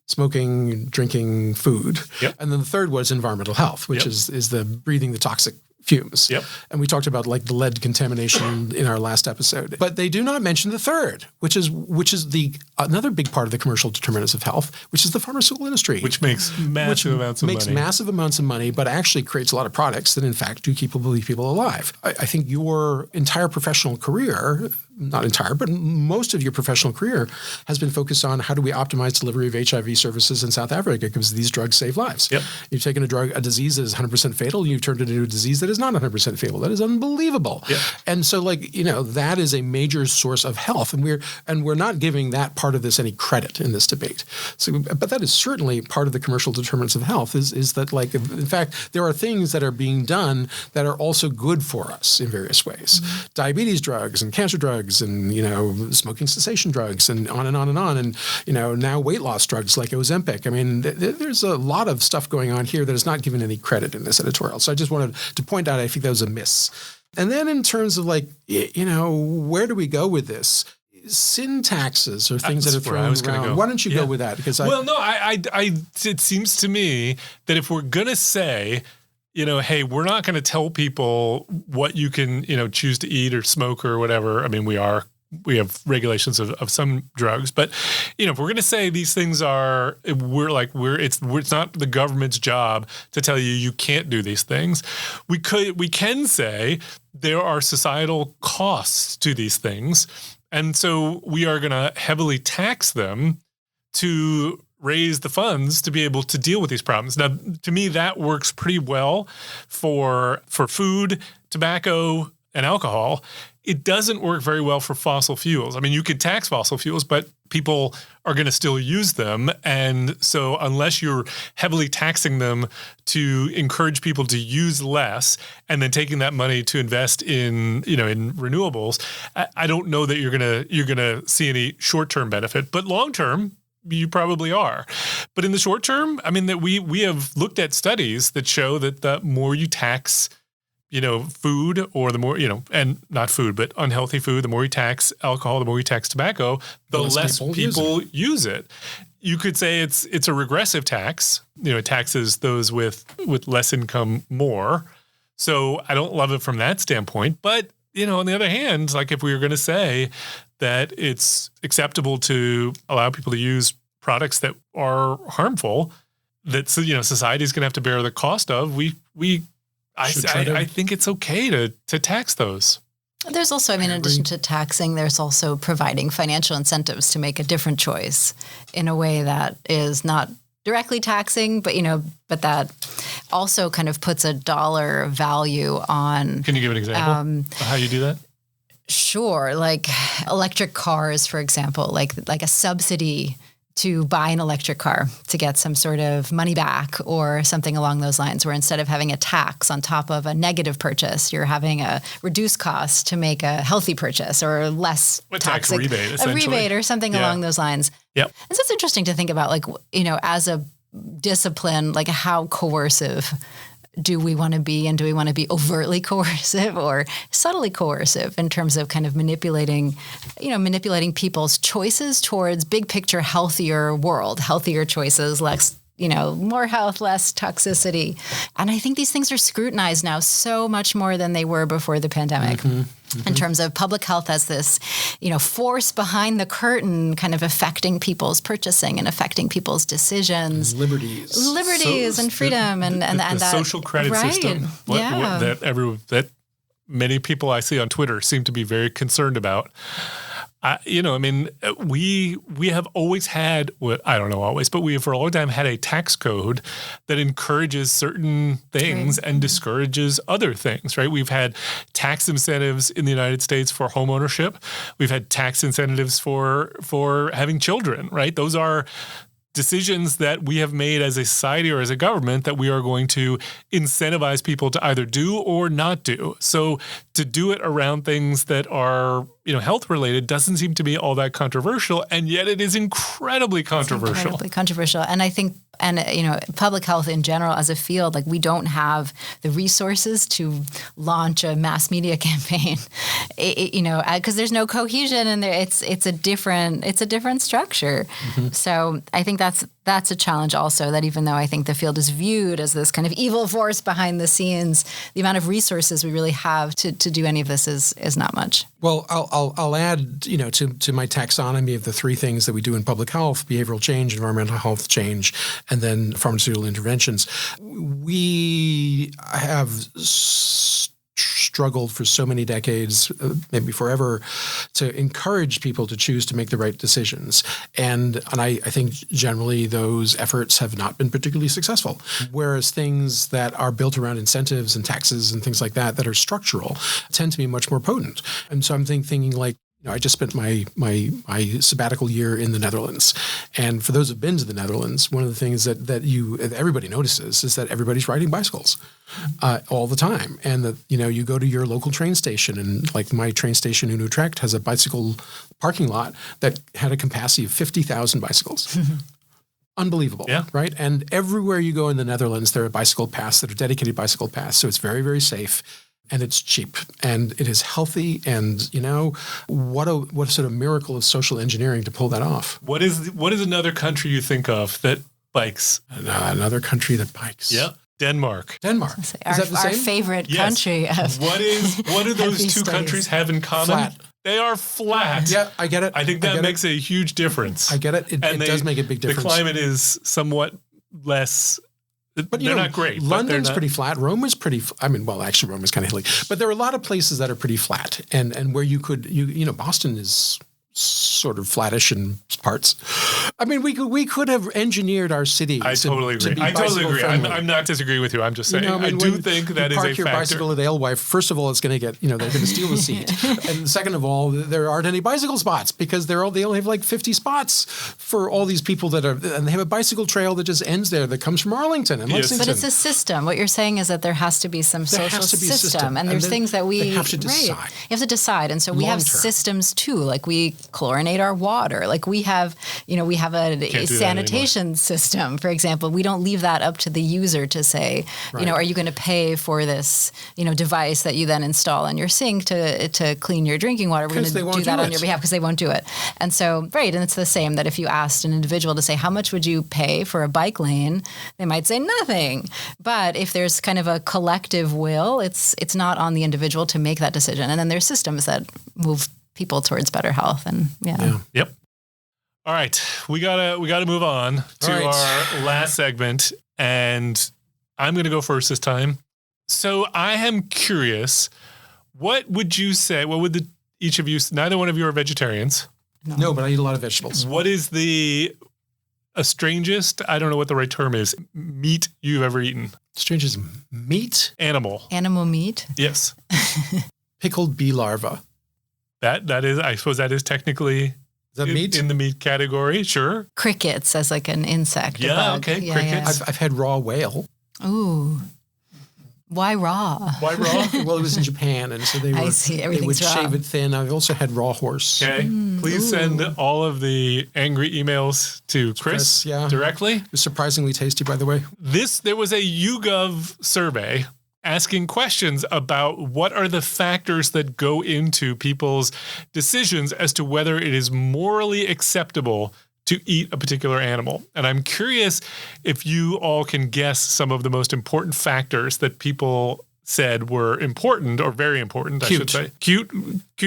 Speaker 2: Smoking, drinking, food.
Speaker 1: Yep.
Speaker 2: And then the third was environmental health, which is the breathing the toxic fumes.
Speaker 1: Yep.
Speaker 2: And we talked about like the lead contamination in our last episode. But they do not mention the third, which is another big part of the commercial determinants of health, which is the pharmaceutical industry.
Speaker 1: Which makes massive amounts of money.
Speaker 2: But actually creates a lot of products that in fact do keep people alive. I think your entire professional career, not entire, but most of your professional career has been focused on how do we optimize delivery of HIV services in South Africa because these drugs save lives.
Speaker 1: Yep.
Speaker 2: You've taken a disease that is 100% fatal, and you've turned it into a disease that is not 100% fatal. That is unbelievable.
Speaker 1: Yep.
Speaker 2: And so that is a major source of health. And we're not giving that part of this any credit in this debate. So, but that is certainly part of the commercial determinants of health is that in fact, there are things that are being done that are also good for us in various ways. Mm-hmm. Diabetes drugs and cancer drugs and, smoking cessation drugs and on and on and on. And, now weight loss drugs like Ozempic. I mean, there's a lot of stuff going on here that is not given any credit in this editorial. So I just wanted to point out, I think that was a miss. And then in terms of where do we go with this? Syntaxes or things that are thrown around. Why don't you go with that? Because
Speaker 1: it seems to me that if we're going to say, hey, we're not going to tell people what you can, choose to eat or smoke or whatever. I mean, we have regulations of some drugs, but if we're going to say these things it's not the government's job to tell you can't do these things. We can say there are societal costs to these things. And so we are going to heavily tax them to raise the funds to be able to deal with these problems. Now, to me, that works pretty well for food, tobacco, and alcohol. It doesn't work very well for fossil fuels. I mean, you could tax fossil fuels, but people are going to still use them. And so unless you're heavily taxing them to encourage people to use less and then taking that money to invest in renewables, I don't know that you're going to see any short-term benefit, but long-term, you probably are. But in the short term, I mean, that we have looked at studies that show that the more you tax, food, or the more, and not food, but unhealthy food, the more you tax alcohol, the more you tax tobacco, the less people use it. You could say it's a regressive tax. It taxes those with less income more. So I don't love it from that standpoint. But, on the other hand, like if we were going to say that it's acceptable to allow people to use products that are harmful, that society is going to have to bear the cost of. I think it's okay to tax those.
Speaker 3: There's also, in addition to taxing, there's also providing financial incentives to make a different choice in a way that is not directly taxing, but that also kind of puts a dollar value on. Can
Speaker 1: you give an example of how you do that?
Speaker 3: Sure. Like electric cars, for example, like a subsidy to buy an electric car to get some sort of money back or something along those lines, where instead of having a tax on top of a negative purchase, you're having a reduced cost to make a healthy purchase or less toxic,
Speaker 1: a
Speaker 3: rebate or something along those lines.
Speaker 1: Yep.
Speaker 3: And so it's interesting to think about, as a discipline, how coercive do we want to be, and do we want to be overtly coercive or subtly coercive in terms of kind of manipulating people's choices towards big picture, healthier world, healthier choices, less, more health, less toxicity. And I think these things are scrutinized now so much more than they were before the pandemic. Mm-hmm. Mm-hmm. In terms of public health as this, force behind the curtain kind of affecting people's purchasing and affecting people's decisions. Liberties and freedom and that
Speaker 1: social credit system that many people I see on Twitter seem to be very concerned about. We have always had, I don't know always, but we have for a long time had a tax code that encourages certain things and discourages other things, right? We've had tax incentives in the United States for home ownership. We've had tax incentives for having children, right? Those are decisions that we have made as a society or as a government that we are going to incentivize people to either do or not do. So to do it around things that are, health related doesn't seem to be all that controversial, and yet it is incredibly controversial.
Speaker 3: It's incredibly controversial. And I think, public health in general as a field, like we don't have the resources to launch a mass media campaign, because there's no cohesion and it's a different structure. Mm-hmm. So I think that's a challenge also, that even though I think the field is viewed as this kind of evil force behind the scenes, the amount of resources we really have to do any of this is not much.
Speaker 2: Well, I'll add, to my taxonomy of the three things that we do in public health: behavioral change, environmental health change, and then pharmaceutical interventions. We have struggled for so many decades, maybe forever, to encourage people to choose to make the right decisions. And I think generally those efforts have not been particularly successful. Whereas things that are built around incentives and taxes and things like that are structural tend to be much more potent. And so I'm thinking like, I just spent my sabbatical year in the Netherlands. And for those who've been to the Netherlands, one of the things that everybody notices is that everybody's riding bicycles all the time. And that, you go to your local train station, and like my train station in Utrecht has a bicycle parking lot that had a capacity of 50,000 bicycles. Unbelievable, right? And everywhere you go in the Netherlands, there are bicycle paths that are dedicated bicycle paths. So it's very, very safe. And it's cheap, and it is healthy, and what a sort of miracle of social engineering to pull that off.
Speaker 1: What is another country you think of that bikes?
Speaker 2: Another country that bikes.
Speaker 1: Yeah, Denmark.
Speaker 2: Is that the same?
Speaker 3: Our favorite country.
Speaker 1: What do those two countries have in common?
Speaker 2: Flat.
Speaker 1: They are flat.
Speaker 2: Yeah, I get it.
Speaker 1: I think that makes a huge difference.
Speaker 2: I get it. It does make a big difference.
Speaker 1: The climate is somewhat less. But they're not great.
Speaker 2: London's pretty flat. Rome is pretty. Actually, Rome is kind of hilly. But there are a lot of places that are pretty flat, and where you could, Boston is sort of flattish in parts. We could have engineered our city.
Speaker 1: I totally agree. I'm not disagreeing with you. I'm just saying I do think that is a factor.
Speaker 2: Park your bicycle at Alewife. First of all, it's going to get they're going to steal the seat, and second of all, there aren't any bicycle spots because they only have like 50 spots for all these people and they have a bicycle trail that just ends there that comes from Arlington and Lexington.
Speaker 3: But it's a system. What you're saying is that there has to be some social system, and there's things that we
Speaker 2: have to decide.
Speaker 3: You have to decide, and so we have systems too. Like we chlorinate our water. Like we have a sanitation system, for example. We don't leave that up to the user to say, are you going to pay for this, device that you then install in your sink to clean your drinking water? We're going to do that on your behalf because they won't do it. And so, and it's the same that if you asked an individual to say, how much would you pay for a bike lane? They might say nothing. But if there's kind of a collective will, it's not on the individual to make that decision. And then there's systems that move people towards better health. And
Speaker 1: Yep. All right, we gotta move on to our last segment, and I'm going to go first this time. So I am curious, what would you say? What would each of you? Neither one of you are vegetarians.
Speaker 2: No, but I eat a lot of vegetables.
Speaker 1: What is the strangest? I don't know what the right term is. Meat you've ever eaten?
Speaker 2: Strangest meat?
Speaker 1: Animal
Speaker 3: meat.
Speaker 1: Yes.
Speaker 2: Pickled bee larvae.
Speaker 1: That is, I suppose that is technically. Is
Speaker 2: that meat?
Speaker 1: In the meat category, sure.
Speaker 3: Crickets as like an insect.
Speaker 1: Yeah, okay, crickets.
Speaker 2: I've had raw whale.
Speaker 3: Ooh. Why raw?
Speaker 2: Well, it was in Japan, and so they would shave it thin. I've also had raw horse.
Speaker 1: Okay. Please send all of the angry emails to Chris directly.
Speaker 2: It was surprisingly tasty, by the way.
Speaker 1: There was a YouGov survey asking questions about what are the factors that go into people's decisions as to whether it is morally acceptable to eat a particular animal. And I'm curious if you all can guess some of the most important factors that people said were important or very important, I should say. Cute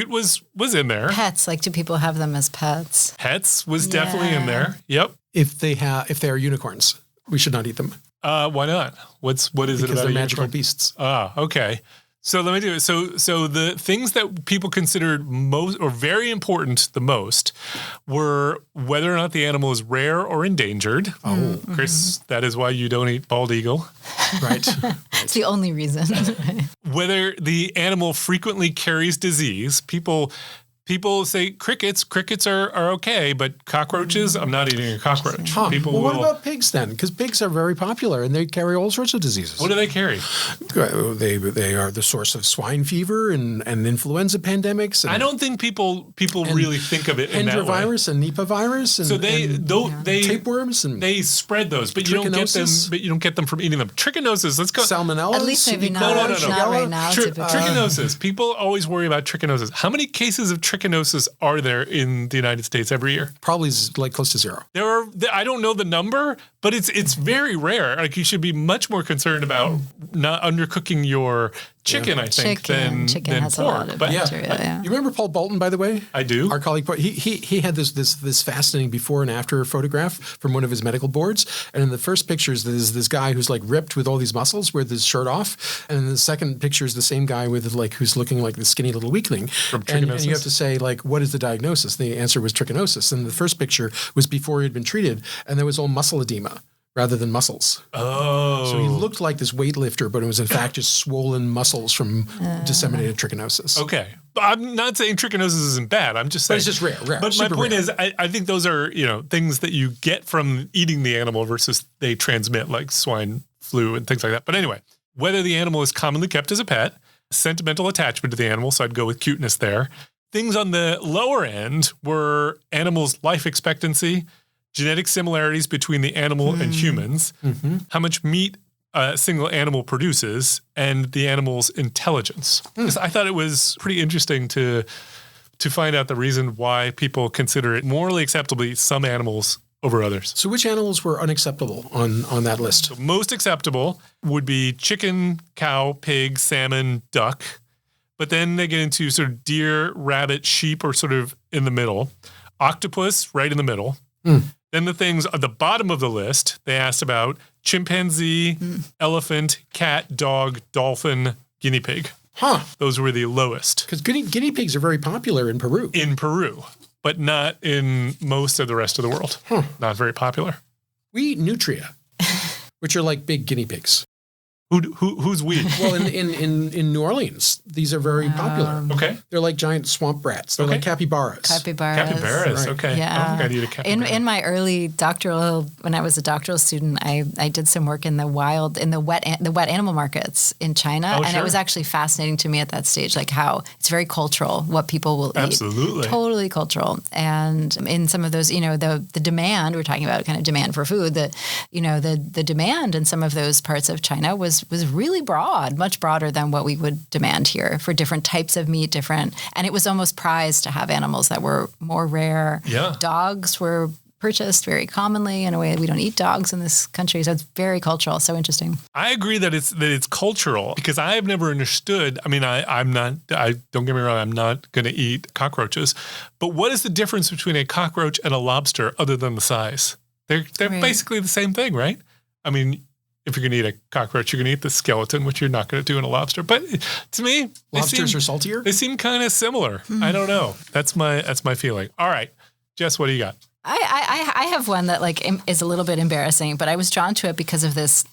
Speaker 1: was in there.
Speaker 3: Pets, do people have them as pets?
Speaker 1: Pets was definitely in there. Yep.
Speaker 2: If they are unicorns, we should not eat them.
Speaker 1: Why not? What is it about?
Speaker 2: Because they're magical beasts.
Speaker 1: Okay. So let me do it. So the things that people considered most or very important the most were whether or not the animal is rare or endangered. Oh, Chris, that is why you don't eat bald eagle.
Speaker 2: Right.
Speaker 3: It's the only reason.
Speaker 1: Whether the animal frequently carries disease. People People say crickets. Crickets are okay, but cockroaches, I'm not eating a cockroach. People
Speaker 2: well, what about pigs then? Because pigs are very popular and they carry all sorts of diseases.
Speaker 1: What do they carry?
Speaker 2: They are the source of swine fever and influenza pandemics. And
Speaker 1: I don't think people really think of it in that way.
Speaker 2: Enterovirus and Nipah virus. And,
Speaker 1: so they
Speaker 2: tapeworms and
Speaker 1: they spread those, but you don't get them. But you don't get them from eating them. Trichinosis. Let's go.
Speaker 2: Salmonella.
Speaker 3: At least maybe not.
Speaker 1: No.
Speaker 3: Not right now.
Speaker 1: Trichinosis. People always worry about trichinosis. How many cases of trichinosis are there in the United States every year?
Speaker 2: Probably like close to zero.
Speaker 1: I don't know the number, but it's very rare. Like you should be much more concerned about not undercooking your chicken, I think, than
Speaker 3: has
Speaker 1: pork.
Speaker 3: A lot of bacteria,
Speaker 2: You remember Paul Bolton, by the way?
Speaker 1: I do.
Speaker 2: Our colleague, he had this fascinating before and after photograph from one of his medical boards. And in the first pictures, there's this guy who's like ripped with all these muscles with his shirt off. And in the second picture is the same guy with like who's looking like the skinny little weakling.
Speaker 1: From trichinosis.
Speaker 2: And you have to say like, what is the diagnosis? The answer was trichinosis. And the first picture was before he had been treated, and there was all muscle edema rather than muscles.
Speaker 1: Oh.
Speaker 2: So he looked like this weightlifter, but it was in fact just swollen muscles from disseminated trichinosis.
Speaker 1: Okay. I'm not saying trichinosis isn't bad. I'm just saying.
Speaker 2: But it's just rare.
Speaker 1: But my point is, I think those are, things that you get from eating the animal versus they transmit, like swine flu and things like that. But anyway, whether the animal is commonly kept as a pet, sentimental attachment to the animal, so I'd go with cuteness there. Things on the lower end were animals' life expectancy, genetic similarities between the animal and humans, how much meat a single animal produces, and the animal's intelligence. I thought it was pretty interesting to find out the reason why people consider it morally acceptable to eat some animals over others.
Speaker 2: So which animals were unacceptable on that list?
Speaker 1: So most acceptable would be chicken, cow, pig, salmon, duck. But then they get into sort of deer, rabbit, sheep are sort of in the middle. Octopus, right in the middle. Then the things at the bottom of the list, they asked about chimpanzee, elephant, cat, dog, dolphin, guinea pig. Those were the lowest.
Speaker 2: Because guinea pigs are very popular in Peru.
Speaker 1: But not in most of the rest of the world. Not very popular.
Speaker 2: We eat nutria, which are like big guinea pigs.
Speaker 1: Who's we?
Speaker 2: Well, in New Orleans, these are very popular.
Speaker 1: Okay.
Speaker 2: They're like giant swamp rats. They're like capybaras.
Speaker 3: Capybaras.
Speaker 1: Right. Okay.
Speaker 3: Yeah.
Speaker 1: I don't think I'd eat a capybara.
Speaker 3: In my early when I was a doctoral student, I did some work in the wet animal markets in China, and it was actually fascinating to me at that stage, like how it's very cultural what people will eat.
Speaker 1: Absolutely.
Speaker 3: Totally cultural. And in some of those, the demand, we're talking about kind of demand for food, the demand in some of those parts of China was really broad, much broader than what we would demand here for different types of meat, and it was almost prized to have animals that were more rare.
Speaker 1: Yeah. Dogs
Speaker 3: were purchased very commonly in a way we don't eat dogs in this country. So it's very cultural. So interesting.
Speaker 1: I agree that it's cultural because I have never understood. I mean, I'm not, don't get me wrong, I'm not going to eat cockroaches, but what is the difference between a cockroach and a lobster other than the size? They're
Speaker 3: Right.
Speaker 1: basically the same thing, right? I mean, if you're going to eat a cockroach, you're going to eat the skeleton, which you're not going to do in a lobster. But to me,
Speaker 2: lobsters are saltier.
Speaker 1: They seem kind of similar. I don't know. That's my feeling. All right, Jess, what do you got?
Speaker 3: I have one that is a little bit embarrassing, but I was drawn to it because of this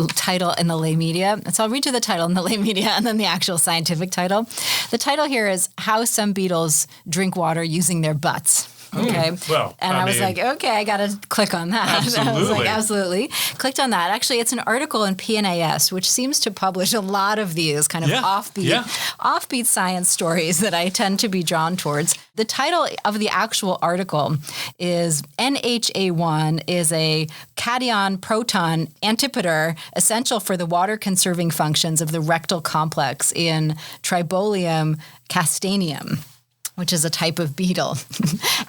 Speaker 3: title in the lay media. So I'll read you the title in the lay media and then the actual scientific title. The title here is How Some Beetles Drink Water Using Their Butts. Okay.
Speaker 1: Well,
Speaker 3: and I was like, okay, I got to click on that.
Speaker 1: Absolutely.
Speaker 3: I was like, absolutely. Clicked on that. Actually, it's an article in PNAS, which seems to publish a lot of these kind of offbeat science stories that I tend to be drawn towards. The title of the actual article is NHA1 is a cation proton antipater essential for the water conserving functions of the rectal complex in Tribolium castaneum, which is a type of beetle.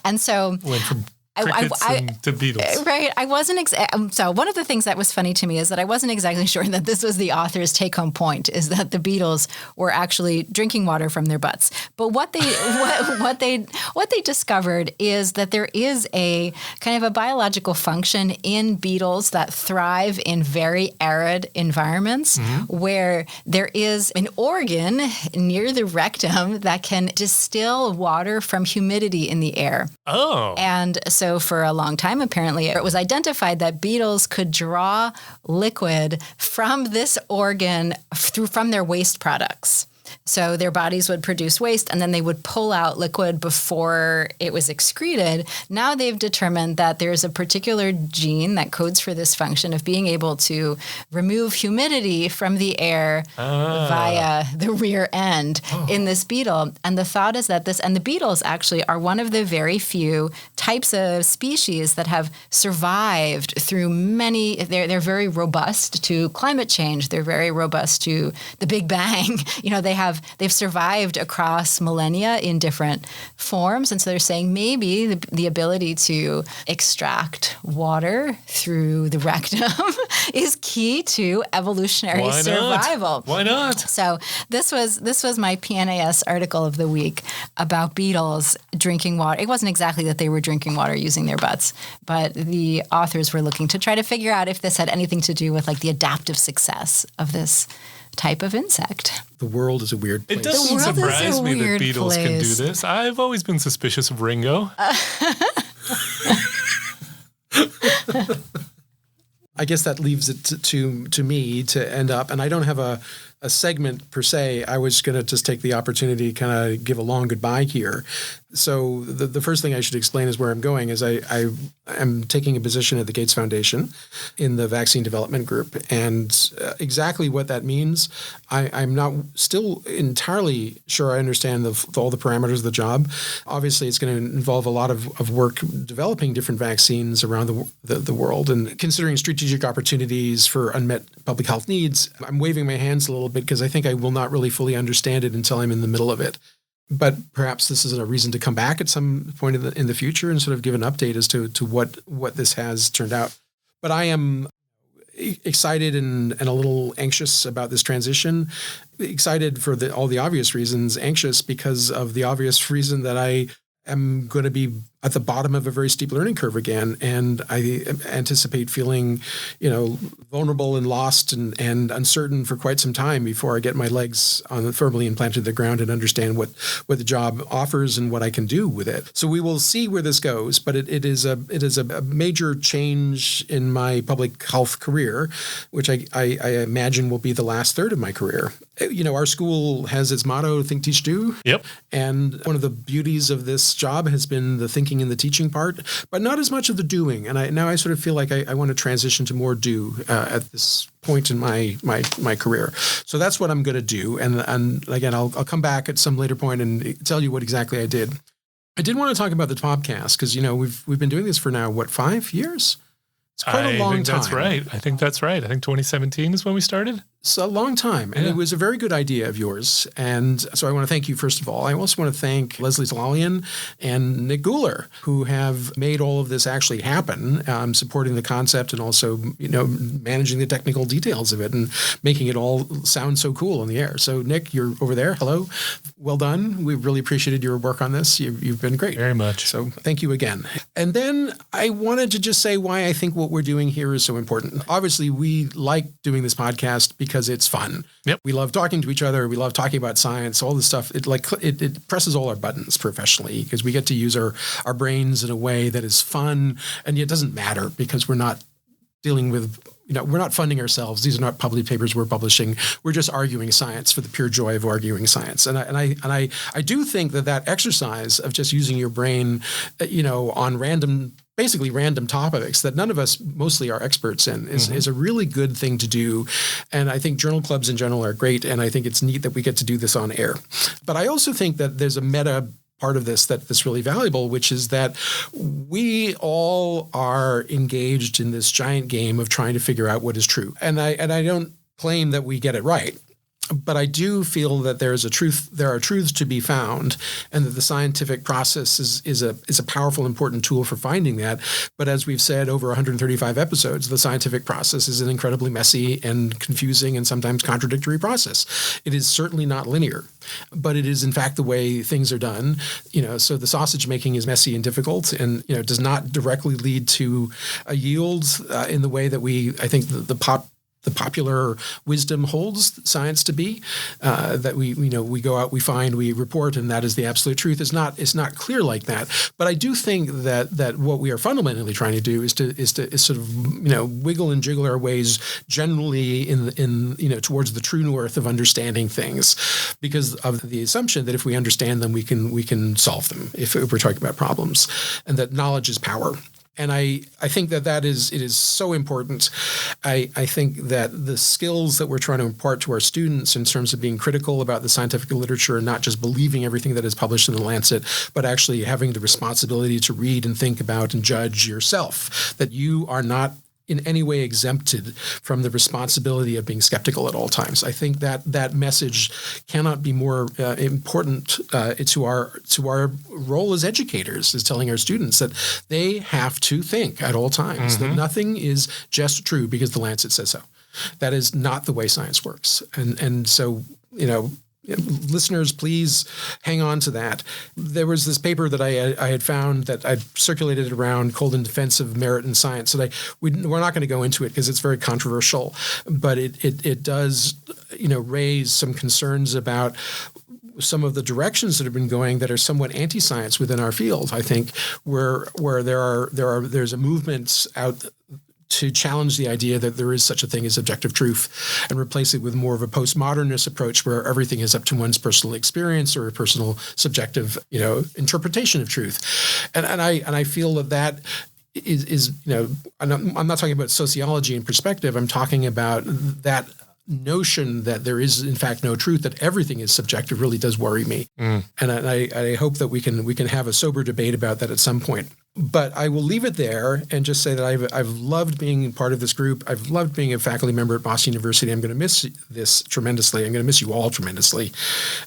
Speaker 3: And so
Speaker 1: went from crickets to beetles.
Speaker 3: Right. I wasn't so one of the things that was funny to me is that I wasn't exactly sure that this was the author's take-home point, is that the beetles were actually drinking water from their butts. But what they discovered is that there is a kind of a biological function in beetles that thrive in very arid environments where there is an organ near the rectum that can distill water from humidity in the air.
Speaker 1: Oh.
Speaker 3: And so for a long time, apparently, it was identified that beetles could draw liquid from this organ from their waste products. So their bodies would produce waste and then they would pull out liquid before it was excreted. Now they've determined that there's a particular gene that codes for this function of being able to remove humidity from the air via the rear end in this beetle. And the thought is that the beetles actually are one of the very few types of species that have survived through they're very robust to climate change. They're very robust to the Big Bang. They've survived across millennia in different forms. And so they're saying maybe the ability to extract water through the rectum is key to evolutionary survival.
Speaker 1: Why not?
Speaker 3: So this was my PNAS article of the week about beetles drinking water. It wasn't exactly that they were drinking water using their butts, but the authors were looking to try to figure out if this had anything to do with like the adaptive success of this type of insect.
Speaker 2: The world is a weird place.
Speaker 1: It doesn't surprise me that beetles can do this. I've always been suspicious of Ringo.
Speaker 2: I guess that leaves it to me to end up, and I don't have a segment per se. I was going to just take the opportunity to kind of give a long goodbye here. So the first thing I should explain is where I'm going is I am taking a position at the Gates Foundation in the vaccine development group. And exactly what that means, I'm not still entirely sure I understand all the parameters of the job. Obviously, it's going to involve a lot of work developing different vaccines around the world and considering strategic opportunities for unmet public health needs. I'm waving my hands a little bit because I think I will not really fully understand it until I'm in the middle of it. But perhaps this is a reason to come back at some point in the future and sort of give an update as to what this has turned out. But I am excited and a little anxious about this transition. Excited for all the obvious reasons, anxious because of the obvious reason that I am going to be at the bottom of a very steep learning curve again. And I anticipate feeling, vulnerable and lost and uncertain for quite some time before I get my legs firmly implanted in the ground and understand what the job offers and what I can do with it. So we will see where this goes, but it is a major change in my public health career, which I imagine will be the last third of my career. Our school has its motto, think, teach, do.
Speaker 1: Yep.
Speaker 2: And one of the beauties of this job has been the thinking and the teaching part, but not as much of the doing. And now I sort of feel like I want to transition to more do at this point in my career. So that's what I'm going to do. And again, I'll come back at some later point and tell you what exactly I did. I did want to talk about the podcast because, we've been doing this for now, 5 years? It's quite a long time.
Speaker 1: That's right. I think that's right. I think 2017 is when we started.
Speaker 2: It's a long time. And it was a very good idea of yours. And so I want to thank you, first of all. I also want to thank Leslie Talalian and Nick Guler, who have made all of this actually happen, supporting the concept and also, managing the technical details of it and making it all sound so cool on the air. So, Nick, you're over there. Hello. Well done. We've really appreciated your work on this. You've been great.
Speaker 1: Very much.
Speaker 2: So thank you again. And then I wanted to just say why I think what we're doing here is so important. Obviously, we like doing this podcast because it's fun.
Speaker 1: Yep.
Speaker 2: We love talking to each other. We love talking about science, all this stuff. It presses all our buttons professionally because we get to use our brains in a way that is fun, and yet doesn't matter because we're not dealing with, we're not funding ourselves. These are not public papers we're publishing. We're just arguing science for the pure joy of arguing science. And I do think that exercise of just using your brain, on basically random topics that none of us mostly are experts in is a really good thing to do. And I think journal clubs in general are great. And I think it's neat that we get to do this on air. But I also think that there's a meta part of this that's really valuable, which is that we all are engaged in this giant game of trying to figure out what is true. And I don't claim that we get it right. But I do feel that there are truths to be found, and that the scientific process is a powerful, important tool for finding that. But as we've said over 135 episodes, the scientific process is an incredibly messy and confusing and sometimes contradictory process. It is certainly not linear, but it is in fact the way things are done. So the sausage making is messy and difficult, and does not directly lead to a yield in the way that I think the the popular wisdom holds science to be, that we go out, we find, we report, and that is the absolute truth, is not clear like that. But I do think that what we are fundamentally trying to do is sort of wiggle and jiggle our ways generally in towards the true north of understanding things, because of the assumption that if we understand them, we can solve them if we're talking about problems, and that knowledge is power. And I think it is so important. I think that the skills that we're trying to impart to our students in terms of being critical about the scientific literature and not just believing everything that is published in the Lancet, but actually having the responsibility to read and think about and judge yourself, that you are not in any way exempted from the responsibility of being skeptical at all times. I think that message cannot be more important to our role as educators, is telling our students that they have to think at all times, that nothing is just true because the Lancet says so. That is not the way science works. And so, listeners, please hang on to that. There was this paper that I had found that I'd circulated around called In Defense of Merit in Science. And we're not going to go into it because it's very controversial, but it does raise some concerns about some of the directions that have been going that are somewhat anti-science within our field. I think where there's a movement out to challenge the idea that there is such a thing as objective truth, and replace it with more of a postmodernist approach where everything is up to one's personal experience or a personal subjective, interpretation of truth. And I feel that is I'm not talking about sociology and perspective. I'm talking about that notion that there is in fact no truth, that everything is subjective, really does worry me. And I hope that we can have a sober debate about that at some point. But I will leave it there and just say that I've loved being part of this group. I've loved being a faculty member at Boston University. I'm going to miss this tremendously. I'm going to miss you all tremendously.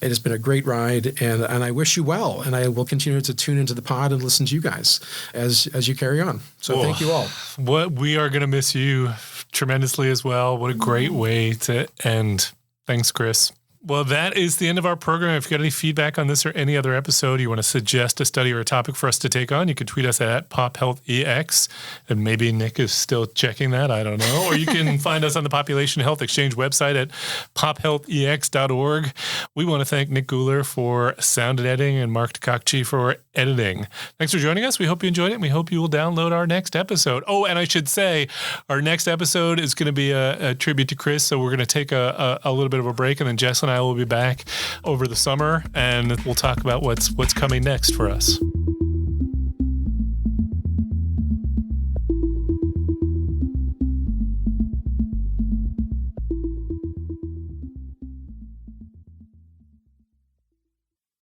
Speaker 2: It has been a great ride, and I wish you well. And I will continue to tune into the pod and listen to you guys as you carry on. So Thank you all.
Speaker 1: We are going to miss you tremendously as well. What a great way to end. Thanks, Chris. Well, that is the end of our program. If you got any feedback on this or any other episode, you want to suggest a study or a topic for us to take on, you can tweet us at PopHealthEX. And maybe Nick is still checking that. I don't know. Or you can find us on the Population Health Exchange website at pophealthex.org. We want to thank Nick Guler for sound editing and Mark Takakchi for editing. Thanks for joining us. We hope you enjoyed it, and we hope you will download our next episode. Oh, and I should say, our next episode is going to be a tribute to Chris. So we're going to take a little bit of a break, and then Jess and I will be back over the summer, and we'll talk about what's coming next for us.